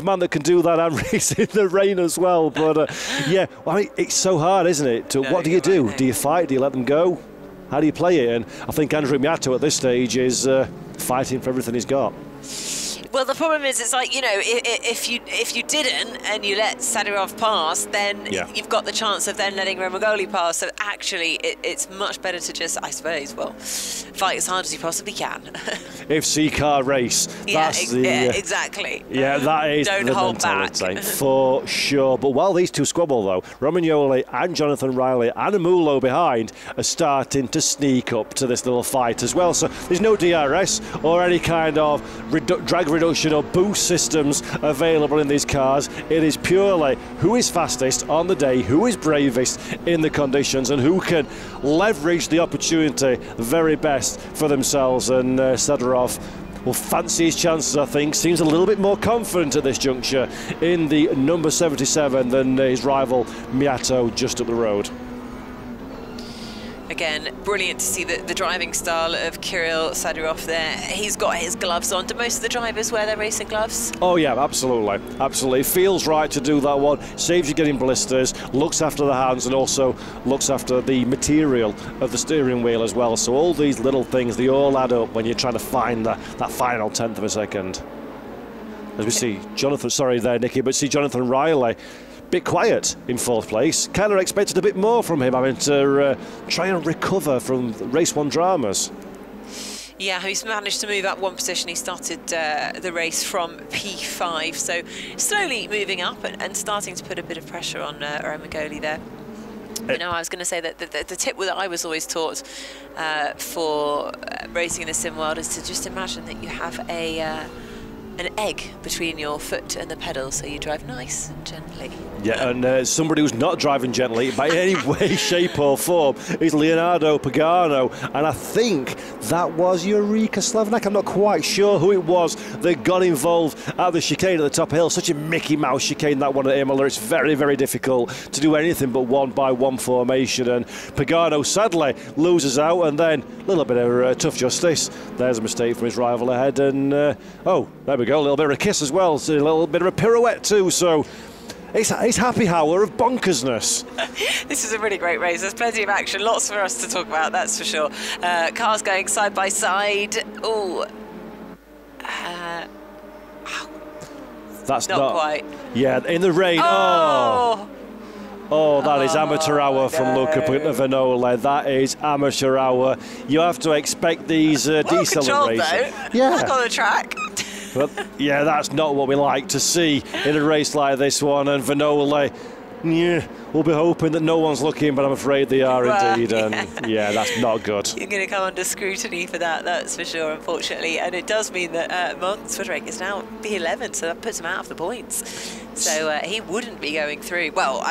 man that can do that and race in the rain as well. But yeah, I mean, it's so hard, isn't it? What do you do? Do you fight? Do you let them go? How do you play it? And I think Andrew Miato at this stage is fighting for everything he's got. Well, the problem is, it's like, you know, if you didn't and you let Sadyrov pass, then you've got the chance of then letting Romagnola pass. So actually, it's much better to just, I suppose, well, fight as hard as you possibly can. FC car race. That's exactly. Yeah, that is Don't the hold mentality, back. for sure. But while these two squabble, though, Romagnola and Jonathan Riley and Amulo behind are starting to sneak up to this little fight as well. So there's no DRS or any kind of drag reduction or boost systems available in these cars. It is purely who is fastest on the day, who is bravest in the conditions, and who can leverage the opportunity very best for themselves. And Sadyrov will fancy his chances, I think. Seems a little bit more confident at this juncture in the number 77 than his rival Miato just up the road. Again, brilliant to see the driving style of Kirill Sadyrov there. He's got his gloves on. Do most of the drivers wear their racing gloves? Oh yeah, absolutely, absolutely. Feels right to do that one. Saves you getting blisters, looks after the hands, and also looks after the material of the steering wheel as well. So all these little things, they all add up when you're trying to find that final tenth of a second. As we see Jonathan, sorry there, Nicky, but see Jonathan Riley, bit quiet in fourth place. Kind of expected a bit more from him, having to try and recover from race one dramas. Yeah, he's managed to move up one position. He started the race from P5, so slowly moving up and starting to put a bit of pressure on Romagnola there. You know, I was going to say that the tip that I was always taught for racing in the sim world is to just imagine that you have an egg between your foot and the pedal, so you drive nice and gently. Yeah, and somebody who's not driving gently by any way, shape or form is Leonardo Pagano, and I think that was Eureka Slavnak. I'm not quite sure who it was that got involved at the chicane at the top hill. Such a Mickey Mouse chicane, that one at Imola. It's very, very difficult to do anything but one-by-one formation, and Pagano sadly loses out, and then a little bit of tough justice. There's a mistake from his rival ahead, and oh, there we go, a little bit of a kiss as well, so a little bit of a pirouette too, so it's happy hour of bonkersness. This is a really great race. There's plenty of action, lots for us to talk about, that's for sure. Cars going side by side. Oh, that's not quite. Yeah, in the rain. Oh, that is amateur hour from Luca Vignola. That is amateur hour. You have to expect these decelerations. Yeah, back on the track. But yeah, that's not what we like to see in a race like this one. And Vignola, we'll be hoping that no one's looking, but I'm afraid they are indeed. And yeah, that's not good. You're going to come under scrutiny for that, that's for sure, unfortunately. And it does mean that Martin Swiderick is now P11, so that puts him out of the points. So he wouldn't be going through. Well,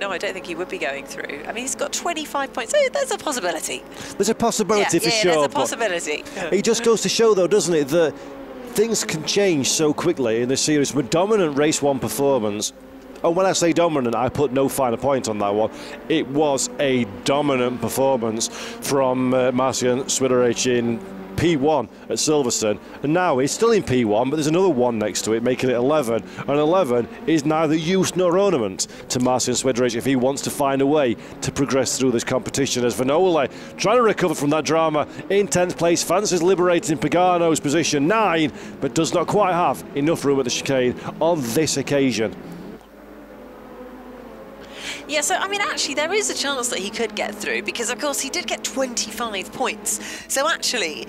no, I don't think he would be going through. I mean, he's got 25 points. So there's a possibility. There's a possibility for sure. There's a possibility. It just goes to show, though, doesn't it, that things can change so quickly in this series. With dominant race one performance, and when I say dominant, I put no finer point on that one. It was a dominant performance from Marcin Swideric in P1 at Silverstone, and now he's still in P1, but there's another one next to it, making it 11, and 11 is neither use nor ornament to Marcin Swideric if he wants to find a way to progress through this competition. As Vignola trying to recover from that drama in 10th place, fancies liberating Pagano's position 9, but does not quite have enough room at the chicane on this occasion. Yeah, so, I mean, actually, there is a chance that he could get through because, of course, he did get 25 points. So, actually,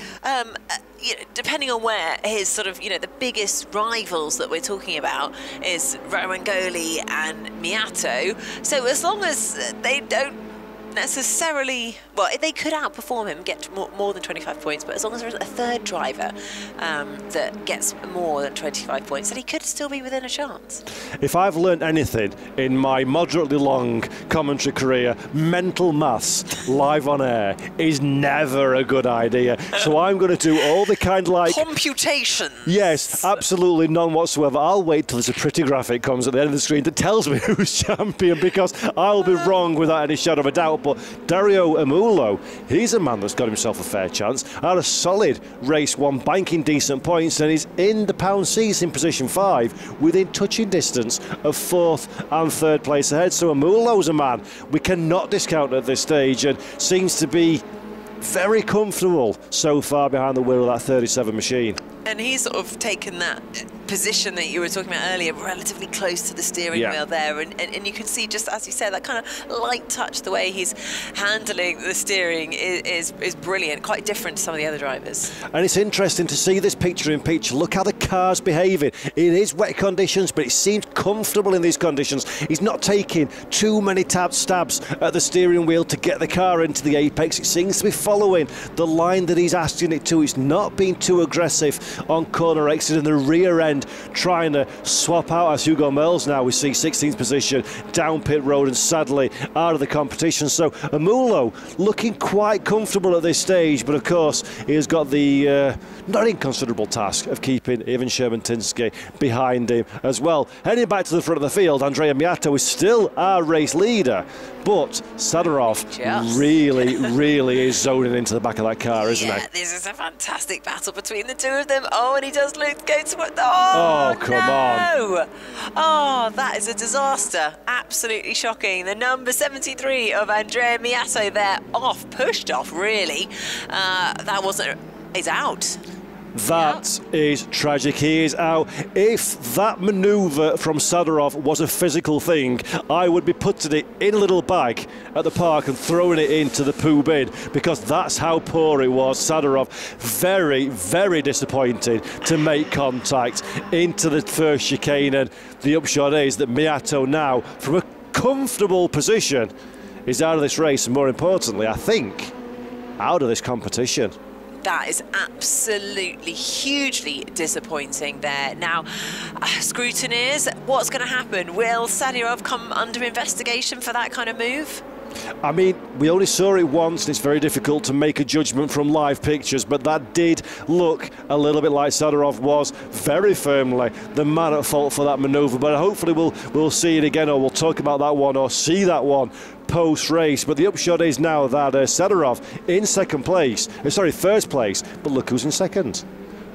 depending on where his sort of, the biggest rivals that we're talking about is Romagnola and Miato. So, as long as they don't necessarily, well, they could outperform him, get more than 25 points, but as long as there's a third driver that gets more than 25 points, then he could still be within a chance. If I've learned anything in my moderately long commentary career, mental maths live on air is never a good idea. So I'm going to do all the kind of like computations. Yes, absolutely none whatsoever. I'll wait till there's a pretty graphic comes at the end of the screen that tells me who's champion, because I'll be wrong without any shadow of a doubt. But Dario Amulo, he's a man that's got himself a fair chance. Had a solid race one, banking decent points, and he's in the pound seats in position 5, within touching distance of 4th and 3rd place ahead. So Amulo's a man we cannot discount at this stage, and seems to be very comfortable so far behind the wheel of that 37 machine. And he's sort of taken that position that you were talking about earlier, relatively close to the steering wheel there. And you can see, just as you said, that kind of light touch, the way he's handling the steering is brilliant, quite different to some of the other drivers. And it's interesting to see this picture in picture. Look how the car's behaving. It is wet conditions, but it seems comfortable in these conditions. He's not taking too many stabs at the steering wheel to get the car into the apex. It seems to be following the line that he's asking it to. It's not being too aggressive on corner exit in the rear end, trying to swap out as Hugo Merls now. We see 16th position down pit road and sadly out of the competition. So Amulo looking quite comfortable at this stage, but of course he has got the not inconsiderable task of keeping Ivan Sherman-Tinsky behind him as well. Heading back to the front of the field, Andrea Miato is still our race leader, but Sadorov really is zoning into the back of that car, isn't he? Yeah, this is a fantastic battle between the two of them. Oh, and he does go to what? Oh, come on. Oh, that is a disaster. Absolutely shocking. The number 73 of Andrea Miato there pushed off, really. That wasn't, is out. That is tragic. He is out. If that manoeuvre from Sadorov was a physical thing, I would be putting it in a little bag at the park and throwing it into the poo bin, because that's how poor it was. Sadorov very disappointed to make contact into the first chicane, and the upshot is that Miato now, from a comfortable position, is out of this race, and more importantly, I think, out of this competition. That is absolutely hugely disappointing there. Now, scrutineers, what's going to happen? Will Sadorov come under investigation for that kind of move? I mean, we only saw it once, and it's very difficult to make a judgment from live pictures, but that did look a little bit like Sadorov was very firmly the man at fault for that manoeuvre. But hopefully we'll see it again, or we'll talk about that one, or see that one post-race. But the upshot is now that Sadorov in first place, but look who's in second.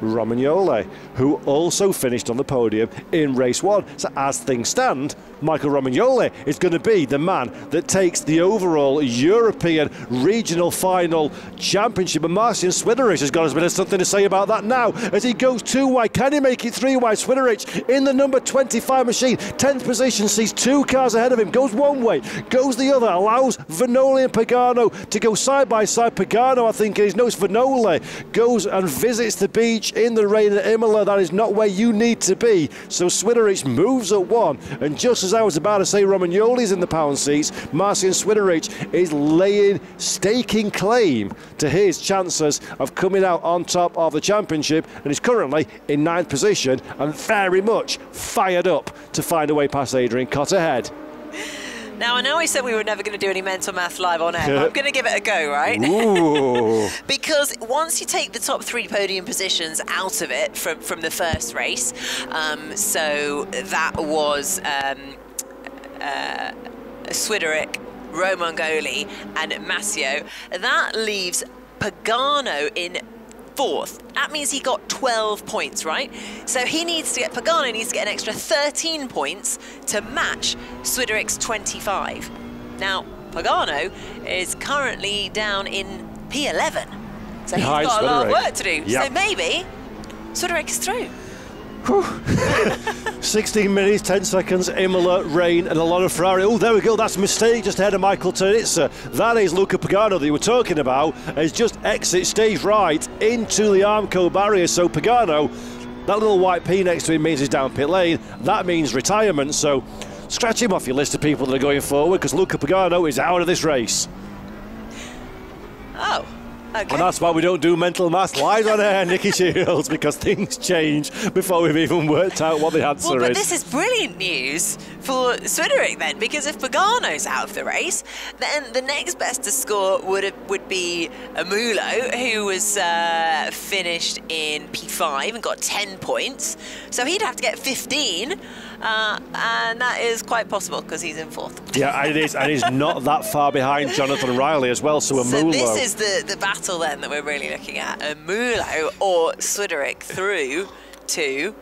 Romagnola, who also finished on the podium in race one. So as things stand, Michael Romagnola is going to be the man that takes the overall European regional final championship. And Marcin Swiderich has got a bit of something to say about that now as he goes 2 wide. Can he make it 3 wide? Swiderich in the number 25 machine, 10th position, sees 2 cars ahead of him, goes one way, goes the other, allows Vignola and Pagano to go side by side. Pagano, I think it is, no, it's Vignola, goes and visits the beach in the rain at Imola. That is not where you need to be. So Swiderich moves at 1, and just as I was about to say Romagnoli's in the pound seats, Marcin Swiderich is staking claim to his chances of coming out on top of the championship, and is currently in 9th position and very much fired up to find a way past Adrian Cotter ahead. Now, I know I said we were never going to do any mental math live on air, but I'm going to give it a go, right? Ooh. Because once you take the top 3 podium positions out of it from the first race, so that was Swiderich, Romagnola and Massio, that leaves Pagano in 4th. That means he got 12 points, right? So Pagano needs to get an extra 13 points to match Swiderich's 25. Now, Pagano is currently down in P11. So he's got a lot of work to do. Yep. So maybe Swiderich is through. 16 minutes, 10 seconds, Imola, rain, and a lot of Ferrari. Oh, there we go. That's a mistake just ahead of Michael Ternitzer. That is Luca Pagano that you were talking about. Has just exit stage right into the Armco barrier. So Pagano, that little white P next to him means he's down pit lane. That means retirement. So scratch him off your list of people that are going forward, because Luca Pagano is out of this race. Oh. Okay. And that's why we don't do mental math live on air, Nikki Shields, because things change before we've even worked out what the answer well, but is. This is brilliant news for Swiderich then, because if Pagano's out of the race, then the next best to score would be Amulo, who was finished in P5 and got 10 points. So he'd have to get 15, and that is quite possible because he's in 4th. Yeah, and he's not that far behind Jonathan Riley as well, so Amulo. So this is the battle then that we're really looking at, Amulo or Swiderich through to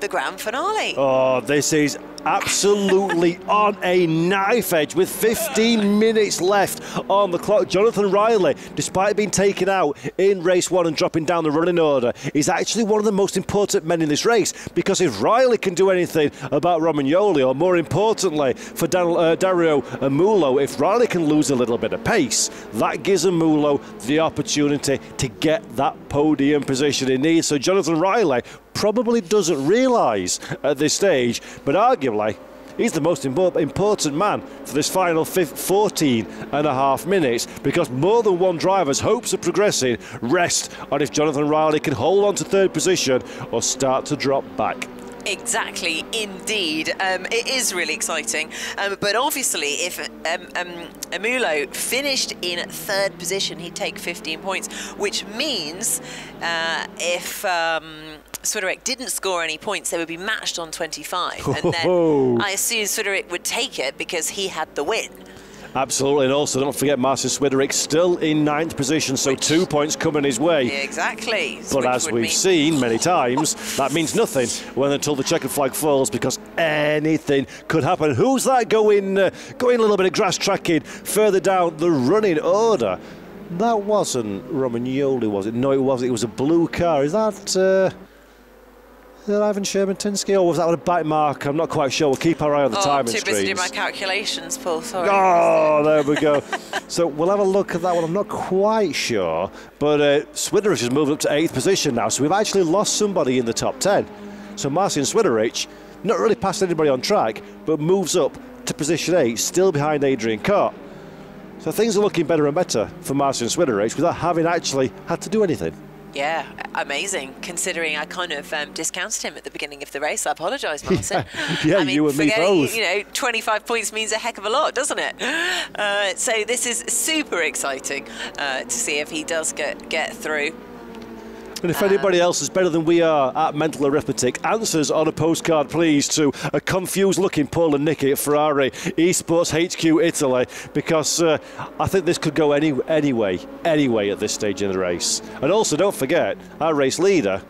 the grand finale. Oh, this is absolutely on a knife edge with 15 minutes left on the clock. Jonathan Riley, despite being taken out in race 1 and dropping down the running order, is actually one of the most important men in this race, because if Riley can do anything about Romagnola, or more importantly for Dario Mulo, if Riley can lose a little bit of pace, that gives Mulo the opportunity to get that podium position he needs. So Jonathan Riley probably doesn't realise at this stage, but arguably he's the most important man for this final 14 and a half minutes, because more than one driver's hopes of progressing rest on if Jonathan Riley can hold on to third position or start to drop back. Exactly, indeed. It is really exciting. But obviously, if Mulo finished in third position, he'd take 15 points, which means if Swiderek didn't score any points, they would be matched on 25. And then I assume Swiderek would take it because he had the win. Absolutely, and also don't forget Martin Swiderek still in 9th position, so 2 points coming his way. Exactly. But as we've seen many times, that means nothing until the checkered flag falls, because anything could happen. Who's that going a little bit of grass tracking further down the running order? That wasn't Romagnola, was it? No, it wasn't. It was a blue car. Is that Ivan Sherman-Tinsky, or was that a bite mark? I'm not quite sure. We'll keep our eye on the timing screens. Too busy doing my calculations, Paul, sorry. Oh, there we go. So we'll have a look at that one. I'm not quite sure, but Swiderich has moved up to 8th position now, so we've actually lost somebody in the top 10. So Martin Swiderich, not really past anybody on track, but moves up to position 8, still behind Adrian Cott. So things are looking better and better for Martin Swiderich without having actually had to do anything. Yeah, amazing, considering I kind of discounted him at the beginning of the race. I apologise, Martin. Yeah, I mean, you and me both. You know, 25 points means a heck of a lot, doesn't it? So this is super exciting to see if he does get through. And if anybody else is better than we are at mental arithmetic, answers on a postcard, please, to a confused-looking Paul and Nicky at Ferrari Esports HQ Italy, because I think this could go anyway at this stage in the race. And also, don't forget, our race leader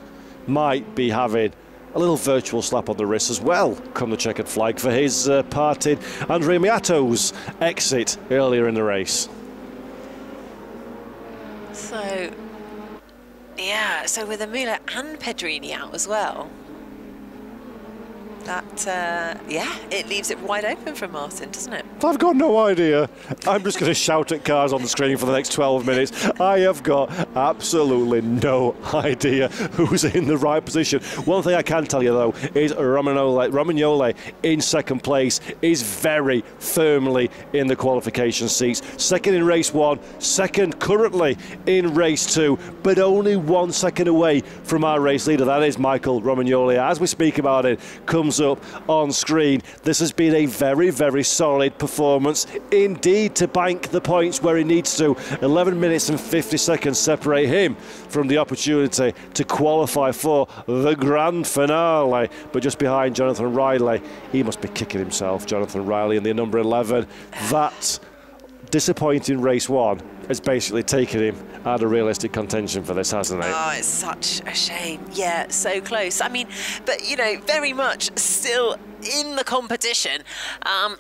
might be having a little virtual slap on the wrist as well, come the checkered flag, for his part in Andrea Miato's exit earlier in the race. So... yeah, so with Mulo and Pedrini out as well, that, yeah, it leaves it wide open for Martin, doesn't it? I've got no idea. I'm just going to shout at cars on the screen for the next 12 minutes. I have got absolutely no idea who's in the right position. One thing I can tell you, though, is Romagnola in second place is very firmly in the qualification seats. Second in race 1, second currently in race 2, but only 1 second away from our race leader. That is Michael Romagnola. As we speak about it, comes up on screen. This has been a very, very solid performance indeed to bank the points where he needs to. 11 minutes and 50 seconds separate him from the opportunity to qualify for the grand finale. But just behind Jonathan Riley, he must be kicking himself, Jonathan Riley in the number 11. That disappointing race 1 has basically taken him out of realistic contention for this, hasn't it? Oh, it's such a shame. Yeah, so close. I mean, but, you know, very much still in the competition. And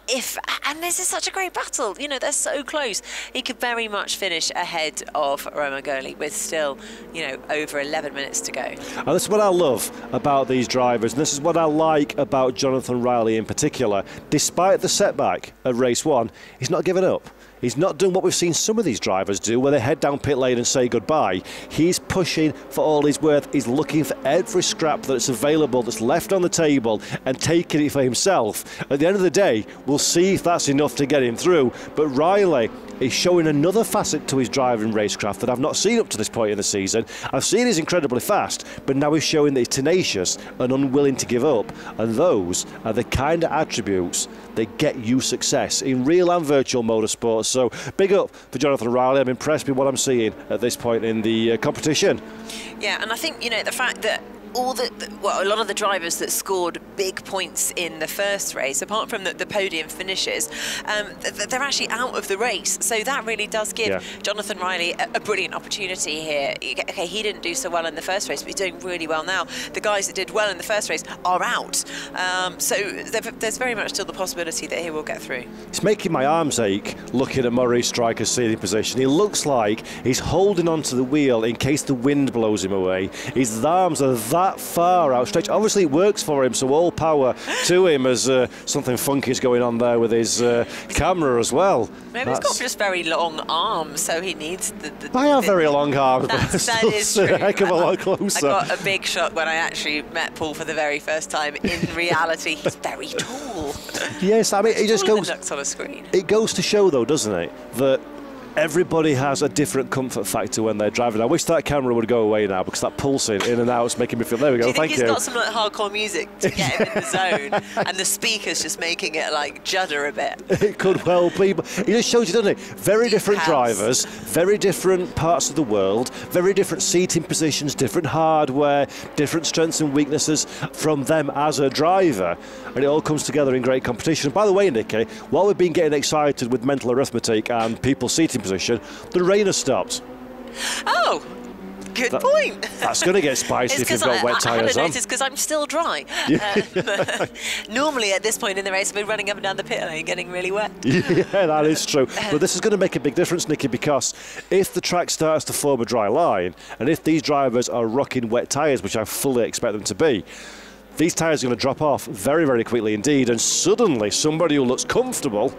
this is such a great battle. You know, they're so close. He could very much finish ahead of Romagnola with still, you know, over 11 minutes to go. And this is what I love about these drivers, and this is what I like about Jonathan Riley in particular. Despite the setback at race 1, he's not given up. He's not done what we've seen some of these drivers do, where they head down pit lane and say goodbye. He's pushing for all he's worth. He's looking for every scrap that's available, that's left on the table, and taking it for himself. At the end of the day, we'll see if that's enough to get him through. But Riley is showing another facet to his driving racecraft that I've not seen up to this point in the season. I've seen he's incredibly fast, but now he's showing that he's tenacious and unwilling to give up. And those are the kind of attributes that get you success in real and virtual motorsports. So big up for Jonathan Riley. I'm impressed with what I'm seeing at this point in the competition. Yeah, and I think, you know, the fact that a lot of the drivers that scored big points in the first race, apart from the podium finishes, they're actually out of the race. So that really does give Jonathan Riley a brilliant opportunity here. Okay, he didn't do so well in the first race, but he's doing really well now. The guys that did well in the first race are out. So there's very much still the possibility that he will get through. It's making my arms ache looking at Maurice Stryker's seating position. He looks like he's holding onto the wheel in case the wind blows him away. His arms are that far outstretched. Obviously it works for him, so all power to him as something funky is going on there with his camera as well. Maybe he's got just very long arms, so he needs the I have very long arms, but that is true. a heck of a lot closer. I got a big shock when I actually met Paul for the very first time. In reality, he's very tall. Yes, I mean, it just goes... on a screen. It goes to show, though, doesn't it, that everybody has a different comfort factor when they're driving. I wish that camera would go away now, because that pulsing in and out is making me feel... There we go, thank you. Do you think he's got some like hardcore music to get him in the zone, and the speaker's just making it like judder a bit? It could well be, but it just shows you, doesn't it? Very different drivers, very different parts of the world, very different seating positions, different hardware, different strengths and weaknesses from them as a driver, and it all comes together in great competition. By the way, Nikki, while we've been getting excited with mental arithmetic and people's seating position, the rain has stopped. Oh, good point. That's going to get spicy if you've got wet tyres on. I hadn't noticed because I'm still dry. Normally at this point in the race, we're running up and down the pit lane getting really wet. Yeah, that is true. But this is going to make a big difference, Nikki, because if the track starts to form a dry line, and if these drivers are rocking wet tyres, which I fully expect them to be, these tyres are going to drop off very, very quickly indeed, and suddenly somebody who looks comfortable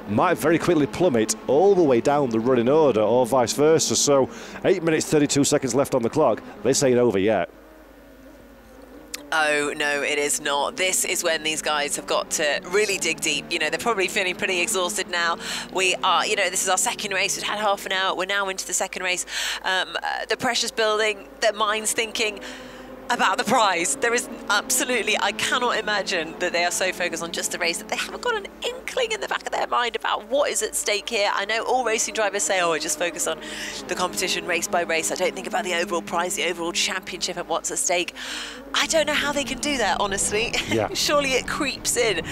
might very quickly plummet all the way down the running order, or vice versa. So 8 minutes 32 seconds left on the clock. This ain't over yet. Oh, no, it is not. This is when these guys have got to really dig deep. You know, they're probably feeling pretty exhausted now. We are, you know, this is our second race. We've had half an hour. We're now into the second race. The pressure's building. Their minds thinking about the prize. There is absolutely, I cannot imagine that they are so focused on just the race that they haven't got an inkling in the back of their mind about what is at stake here. I know all racing drivers say, oh, I just focus on the competition race by race. I don't think about the overall prize, the overall championship and what's at stake. I don't know how they can do that, honestly. Yeah. Surely it creeps in,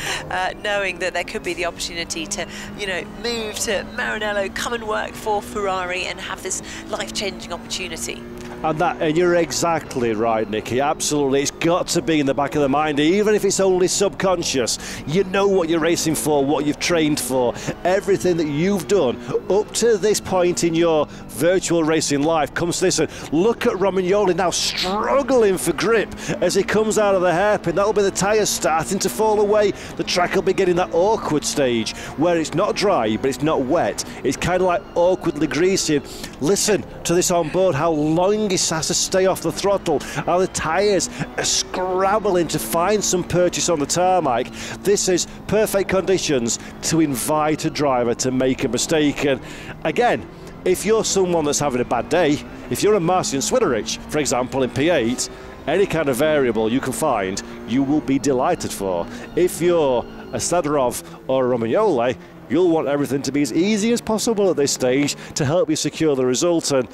knowing that there could be the opportunity to, you know, move to Maranello, come and work for Ferrari and have this life-changing opportunity. And you're exactly right, Nikki. Absolutely, it's got to be in the back of the mind, even if it's only subconscious. You know what you're racing for, what you've trained for, everything that you've done up to this point in your virtual racing life comes to this. And look at Romagnola now struggling for grip as he comes out of the hairpin. That'll be the tyres starting to fall away. The track will be getting that awkward stage where it's not dry, but it's not wet. It's kind of like awkwardly greasy. Listen to this on board, how long he has to stay off the throttle, how the tyres are scrabbling to find some purchase on the tarmac. This is perfect conditions to invite a driver to make a mistake. And again, if you're someone that's having a bad day, if you're a Marcin Switterich, for example, in P8, any kind of variable you can find, you will be delighted for. If you're a Stadlerov or a Romagnola, you'll want everything to be as easy as possible at this stage to help you secure the result. And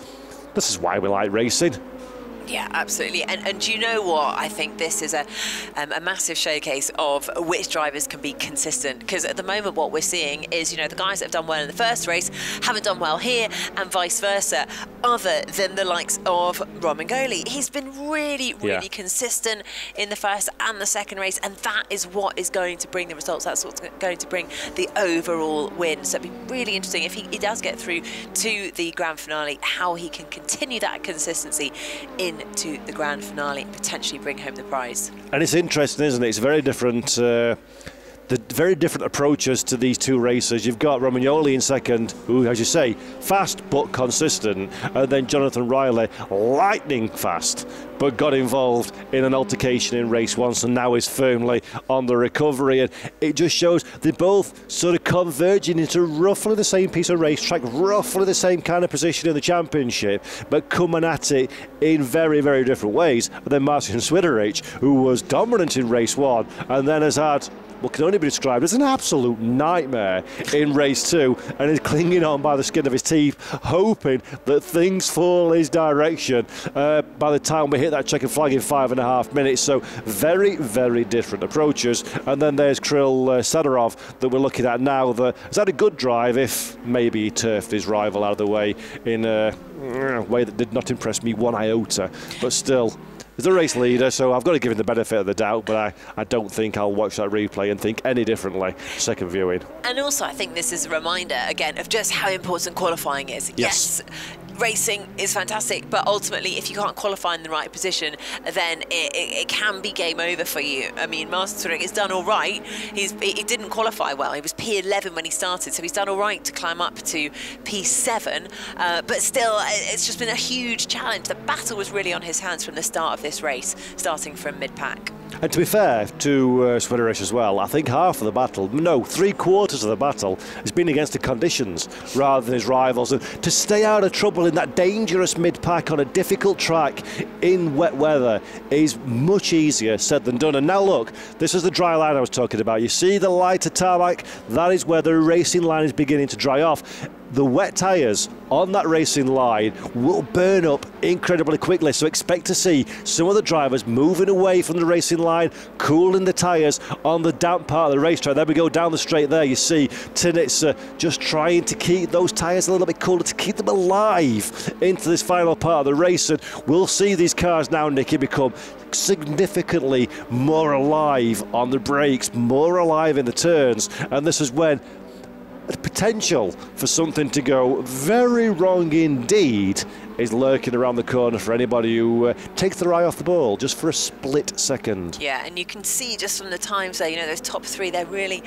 this is why we like racing. Yeah, absolutely. And you know what? I think this is a massive showcase of which drivers can be consistent. Because at the moment, what we're seeing is, you know, the guys that have done well in the first race haven't done well here, and vice versa, other than the likes of Romagnola. He's been really consistent in the first and the second race, and that is what is going to bring the results. That's what's going to bring the overall win. So it'd be really interesting if he does get through to the grand finale, how he can continue that consistency into the grand finale and potentially bring home the prize. And it's interesting, isn't it? It's very different. The very different approaches to these two racers. You've got Romagnola in second, who, as you say, fast but consistent, and then Jonathan Riley, lightning fast, but got involved in an altercation in race one, so now is firmly on the recovery. And it just shows they're both sort of converging into roughly the same piece of racetrack, roughly the same kind of position in the championship, but coming at it in very, very different ways. And then Marcin Switterich, who was dominant in race one, and then has had what can only be described as an absolute nightmare in race 2, and is clinging on by the skin of his teeth, hoping that things fall his direction by the time we hit that checkered flag in 5.5 minutes. So very, very different approaches. And then there's Kirill Sadorov that we're looking at now, that has had a good drive, if maybe he turfed his rival out of the way in a way that did not impress me one iota, but still. He's the race leader, so I've got to give him the benefit of the doubt, but I don't think I'll watch that replay and think any differently second viewing. And also, I think this is a reminder, again, of just how important qualifying is. Yes. Racing is fantastic, but ultimately, if you can't qualify in the right position, then it can be game over for you. I mean, Martin Truex has done all right. He didn't qualify well. He was P11 when he started, so he's done all right to climb up to P7. But still, it's just been a huge challenge. The battle was really on his hands from the start of this race, starting from mid-pack. And to be fair to Swedish as well, I think half of the battle, no, 3/4 of the battle has been against the conditions rather than his rivals. And to stay out of trouble in that dangerous mid-pack on a difficult track in wet weather is much easier said than done. And now look, this is the dry line I was talking about. You see the lighter tarmac? That is where the racing line is beginning to dry off. The wet tyres on that racing line will burn up incredibly quickly, so expect to see some of the drivers moving away from the racing line, cooling the tyres on the damp part of the racetrack. There we go, down the straight there, you see Tinitz just trying to keep those tyres a little bit cooler, to keep them alive into this final part of the race. And we'll see these cars now, Nicky, become significantly more alive on the brakes, more alive in the turns, and this is when the potential for something to go very wrong indeed is lurking around the corner for anybody who takes their eye off the ball just for a split second. Yeah, and you can see just from the times there, you know, those top three, they're really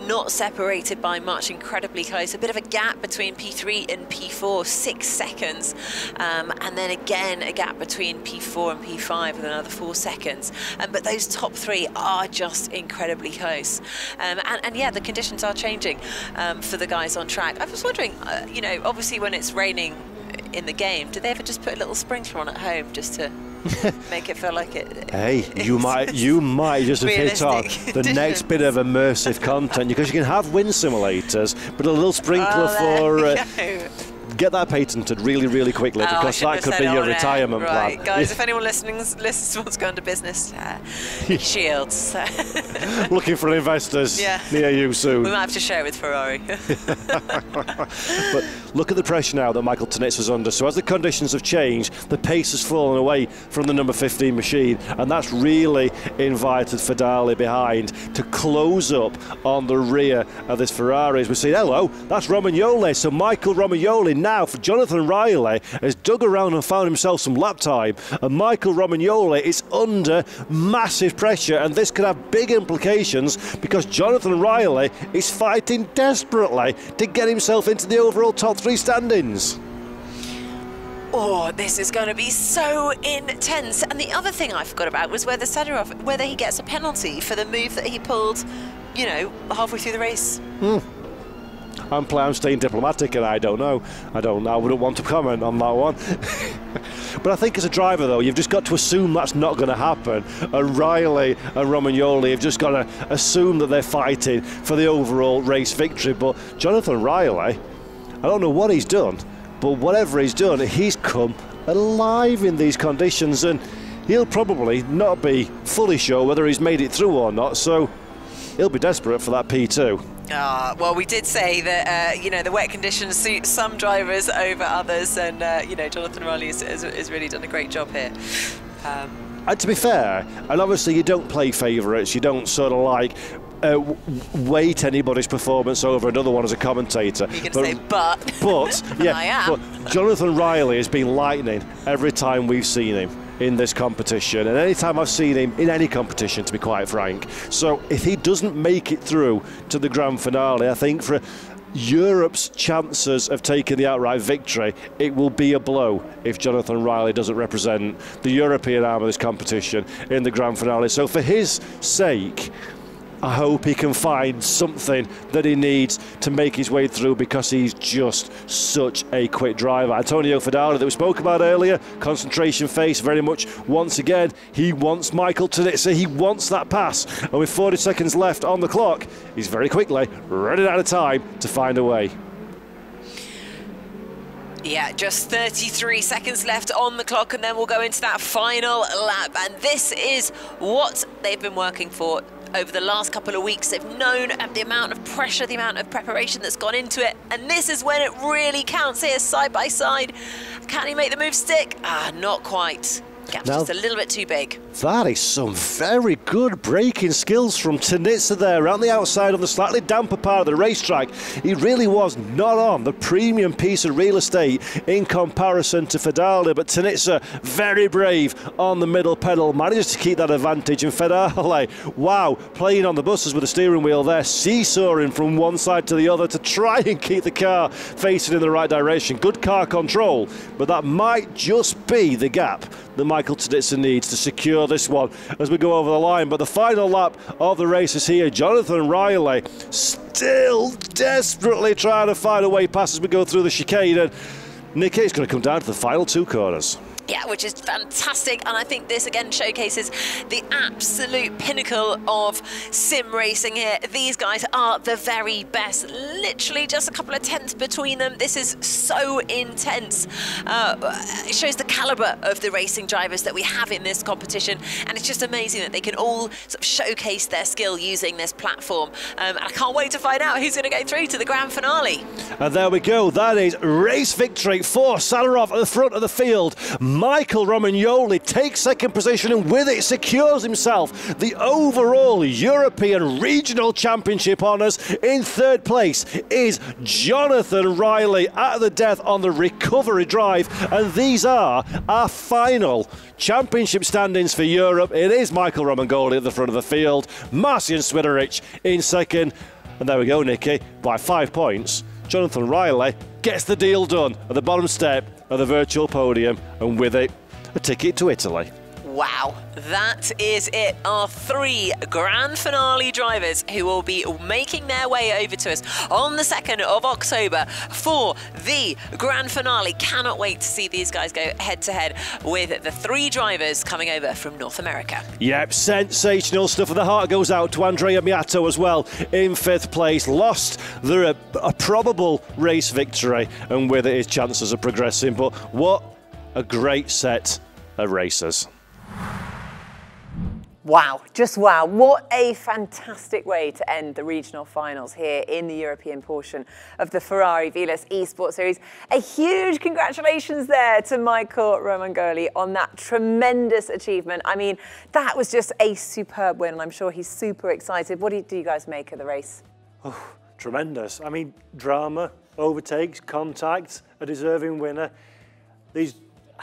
not separated by much, incredibly close. A bit of a gap between P3 and P4, 6 seconds. And then again, a gap between P4 and P5 with another 4 seconds. But those top three are just incredibly close. And yeah, the conditions are changing for the guys on track. I was wondering, you know, obviously when it's raining in the game, do they ever just put a little sprinkler on at home just to make it feel like it? Hey, you might just have hit on the next bit of immersive content, because you can have wind simulators, but a little sprinkler get that patented really, really quickly, because that could be your retirement plan. Guys, if anyone listening wants to go into business, Shields. Looking for investors near you soon. We might have to share it with Ferrari. But look at the pressure now that Michael Tinitz is under. So as the conditions have changed, the pace has fallen away from the number 15 machine, and that's really invited Fadali behind to close up on the rear of this Ferrari. As we see, hello, that's Romagnola. So Michael Romagnola now for Jonathan Riley has dug around and found himself some lap time, and Michael Romagnola is under massive pressure, and this could have big implications because Jonathan Riley is fighting desperately to get himself into the overall top 3 standings. Oh, this is going to be so intense. And the other thing I forgot about was whether he gets a penalty for the move that he pulled, you know, halfway through the race. I'm staying diplomatic, and I don't know. I wouldn't want to comment on that one. But I think as a driver, though, you've just got to assume that's not going to happen. And Riley and Romagnoli have just got to assume that they're fighting for the overall race victory. But Jonathan Riley, I don't know what he's done, but whatever he's done, he's come alive in these conditions, and he'll probably not be fully sure whether he's made it through or not, so he'll be desperate for that P2. Well, we did say that, you know, the wet conditions suit some drivers over others, and, you know, Jonathan Riley has really done a great job here. And to be fair, and obviously you don't play favourites, you don't sort of like weight anybody's performance over another one as a commentator. You can say but yeah, I am. But Jonathan Riley has been lightning every time we've seen him in this competition, and any time I've seen him in any competition, to be quite frank. So if he doesn't make it through to the grand finale, I think for Europe's chances of taking the outright victory, it will be a blow if Jonathan Riley doesn't represent the European arm of this competition in the grand finale. So for his sake, I hope he can find something that he needs to make his way through, because he's just such a quick driver. Antonio Fedala that we spoke about earlier, concentration face very much. Once again, he wants Michael Tunitsa, he wants that pass. And with 40 seconds left on the clock, he's very quickly running out of time to find a way. Yeah, just 33 seconds left on the clock, and then we'll go into that final lap. And this is what they've been working for over the last couple of weeks. They've known the amount of pressure, the amount of preparation that's gone into it, and this is when it really counts here, side by side. Can he make the move stick? Not quite. Gap's just a little bit too big. That is some very good braking skills from Tunitsa there, around the outside on the slightly damper part of the racetrack. He really was not on the premium piece of real estate in comparison to Fedala, but Tunitsa, very brave on the middle pedal, manages to keep that advantage. And Fedala, wow, playing on the buses with the steering wheel there, seesawing from one side to the other to try and keep the car facing in the right direction. Good car control, but that might just be the gap that Michael Tunitsa needs to secure this one as we go over the line. But the final lap of the race is here. Jonathan Riley still desperately trying to find a way past as we go through the chicane. And Nicky, it's going to come down to the final two corners. Yeah, which is fantastic, and I think this again showcases the absolute pinnacle of sim racing here. These guys are the very best, literally just a couple of tenths between them. This is so intense. It shows the caliber of the racing drivers that we have in this competition, and it's just amazing that they can all sort of showcase their skill using this platform. And I can't wait to find out who's going to go through to the grand finale. And there we go, that is race victory for Salarov at the front of the field. Michael Romagnola takes second position, and with it secures himself the overall European Regional Championship honours. In third place is Jonathan Riley at the death on the recovery drive, and these are our final championship standings for Europe. It is Michael Romagnola at the front of the field, Marcian Swiderich in second, and there we go, Nicky, by 5 points. Jonathan Riley gets the deal done at the bottom step of the virtual podium, and with it, a ticket to Italy. Wow, that is it. Our three grand finale drivers who will be making their way over to us on the 2nd of October for the grand finale. Cannot wait to see these guys go head to head with the three drivers coming over from North America. Yep, sensational stuff. And the heart goes out to Andrea Miato as well in 5th place. Lost a probable race victory, and with it his chances of progressing. But what a great set of racers. Wow, just wow. What a fantastic way to end the regional finals here in the European portion of the Ferrari Velas Esports Series. A huge congratulations there to Michael Romagnola on that tremendous achievement. I mean, that was just a superb win, and I'm sure he's super excited. What do you guys make of the race? Oh, tremendous. I mean, drama, overtakes, contact, a deserving winner.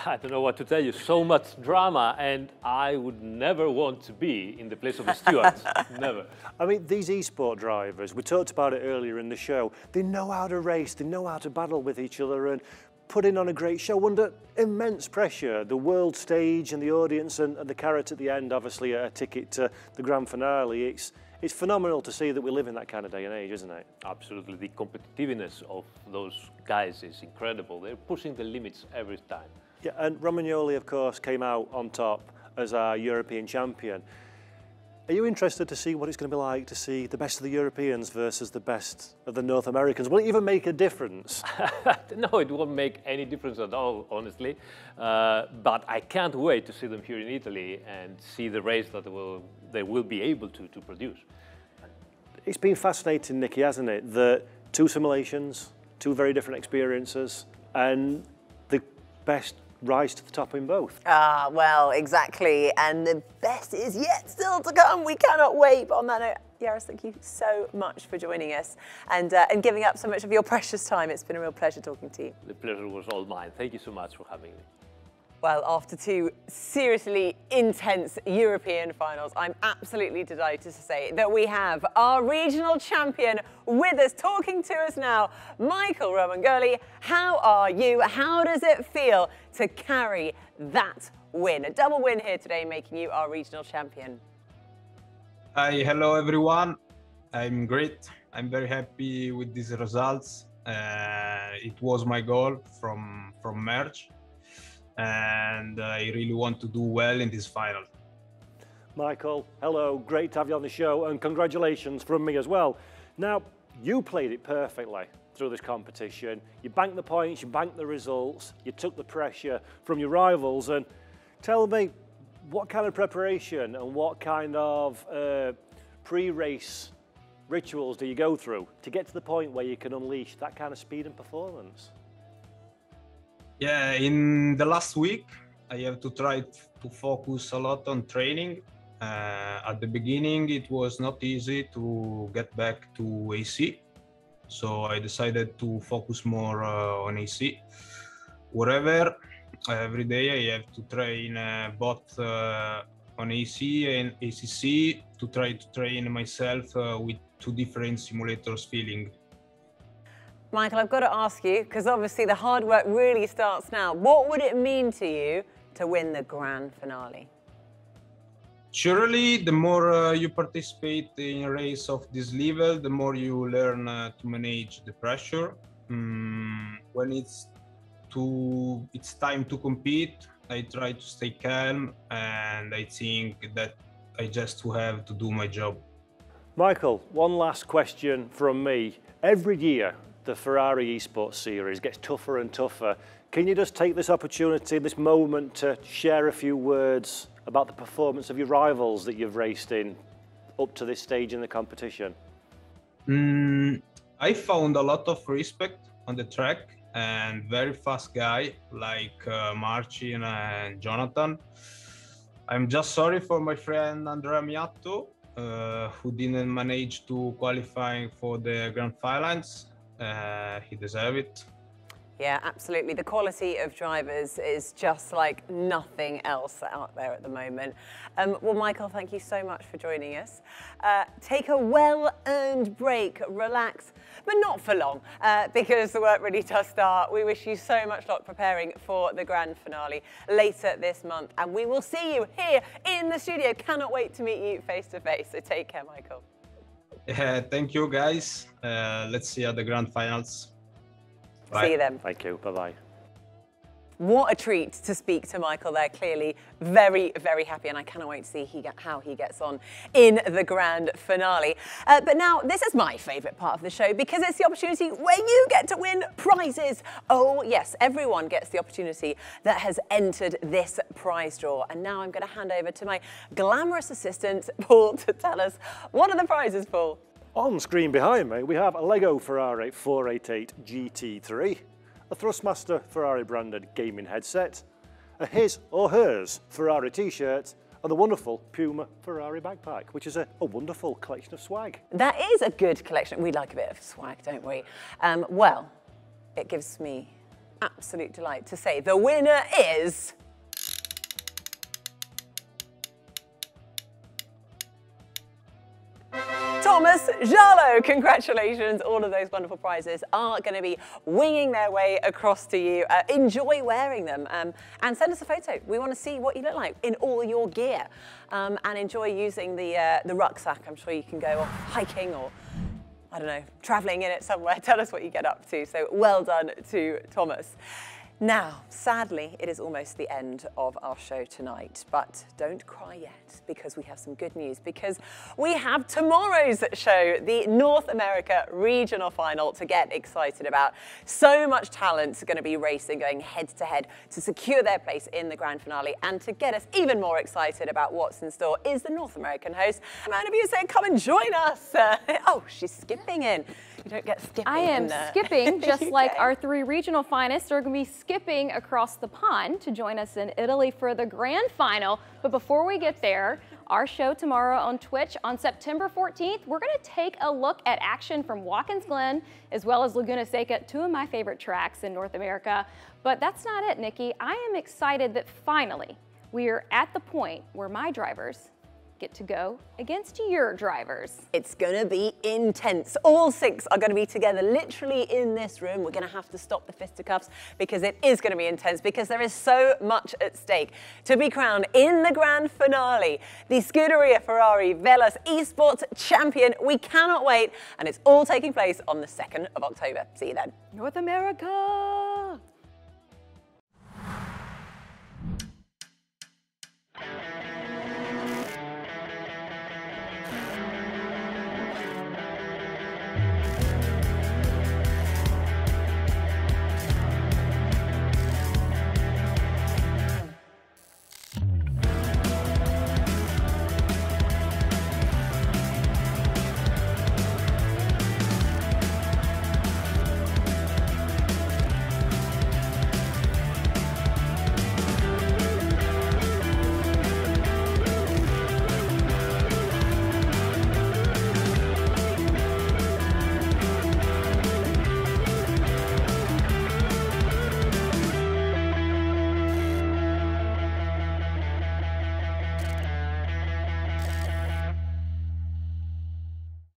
I don't know what to tell you, so much drama, and I would never want to be in the place of the stewards, never. I mean, these esport drivers, we talked about it earlier in the show, they know how to race, they know how to battle with each other and putting on a great show under immense pressure. The world stage and the audience and the carrot at the end, obviously a ticket to the grand finale. It's phenomenal to see that we live in that kind of day and age, isn't it? Absolutely, the competitiveness of those guys is incredible. They're pushing the limits every time. Yeah, and Romagnola, of course, came out on top as our European champion. Are you interested to see what it's going to be like to see the best of the Europeans versus the best of the North Americans? Will it even make a difference? No, it won't make any difference at all, honestly. But I can't wait to see them here in Italy and see the race that they will be able to produce. It's been fascinating, Nicky, hasn't it? The two simulations, two very different experiences, and the best rise to the top in both. Well, exactly. And the best is yet still to come. We cannot wait. But on that note, Yaris, thank you so much for joining us and giving up so much of your precious time. It's been a real pleasure talking to you. The pleasure was all mine. Thank you so much for having me. Well, after two seriously intense European finals, I'm absolutely delighted to say that we have our regional champion with us, talking to us now. Michael Romagnola, how are you? How does it feel to carry that win? A double win here today, making you our regional champion. Hi, hello everyone. I'm great. I'm very happy with these results. It was my goal from March, and I really want to do well in this final. Michael, hello, great to have you on the show, and congratulations from me as well. Now, you played it perfectly through this competition. You banked the points, you banked the results, you took the pressure from your rivals, and tell me, what kind of preparation and what kind of pre-race rituals do you go through to get to the point where you can unleash that kind of speed and performance? Yeah, in the last week, I have to try to focus a lot on training. At the beginning, it was not easy to get back to AC. So I decided to focus more on AC. Whatever, every day I have to train both on AC and ACC to try to train myself with two different simulators feeling. Michael, I've got to ask you, because obviously the hard work really starts now. What would it mean to you to win the grand finale? Surely, the more you participate in a race of this level, the more you learn to manage the pressure. When it's time to compete, I try to stay calm, and I think that I just have to do my job. Michael, one last question from me. Every year, the Ferrari Esports series gets tougher and tougher. Can you just take this opportunity, this moment, to share a few words about the performance of your rivals that you've raced in up to this stage in the competition? I found a lot of respect on the track and very fast guy like Marcin and Jonathan. I'm just sorry for my friend Andrea Miatto, who didn't manage to qualify for the grand finals. He deserved it. Yeah, absolutely. The quality of drivers is just like nothing else out there at the moment. Well, Michael, thank you so much for joining us. Take a well-earned break, relax, but not for long, because the work really does start. We wish you so much luck preparing for the grand finale later this month, and we will see you here in the studio. Cannot wait to meet you face to face. So take care, Michael. Yeah, thank you, guys. Let's see you at the grand finals. Bye. See you then. Thank you. Bye-bye. What a treat to speak to Michael there. Clearly very, very happy, and I cannot wait to see how he gets on in the grand finale. But now, this is my favourite part of the show, because it's the opportunity where you get to win prizes. Oh yes, everyone gets the opportunity that has entered this prize draw. And now I'm going to hand over to my glamorous assistant, Paul, to tell us what are the prizes, Paul? On screen behind me, we have a Lego Ferrari 488 GT3, a Thrustmaster Ferrari branded gaming headset, a his or hers Ferrari t-shirt, and the wonderful Puma Ferrari backpack, which is a wonderful collection of swag. That is a good collection. We like a bit of swag, don't we? Well, it gives me absolute delight to say the winner is... Thomas Jalo. Congratulations. All of those wonderful prizes are going to be winging their way across to you. Enjoy wearing them and send us a photo. We want to see what you look like in all your gear, and enjoy using the rucksack. I'm sure you can go off hiking or, I don't know, traveling in it somewhere. Tell us what you get up to. So well done to Thomas. Now, sadly, it is almost the end of our show tonight, but don't cry yet, because we have some good news, because we have tomorrow's show, the North America Regional Final, to get excited about. So much talent going to be racing, going head to head to secure their place in the grand finale, and to get us even more excited about what's in store is the North American host, Amanda Busey. Come and join us. Oh, she's skipping in. You don't get skipping. I am skipping, just like our three regional finalists are going to be skipping across the pond to join us in Italy for the grand final. But before we get there, our show tomorrow on Twitch on September 14th, we're going to take a look at action from Watkins Glen as well as Laguna Seca, two of my favorite tracks in North America. But that's not it, Nikki. I am excited that finally we are at the point where my drivers get to go against your drivers. It's going to be intense. All 6 are going to be together literally in this room. We're going to have to stop the fisticuffs because it is going to be intense, because there is so much at stake. To be crowned in the grand finale, the Scuderia Ferrari Velas Esports champion. We cannot wait, and it's all taking place on the 2nd of October. See you then. North America!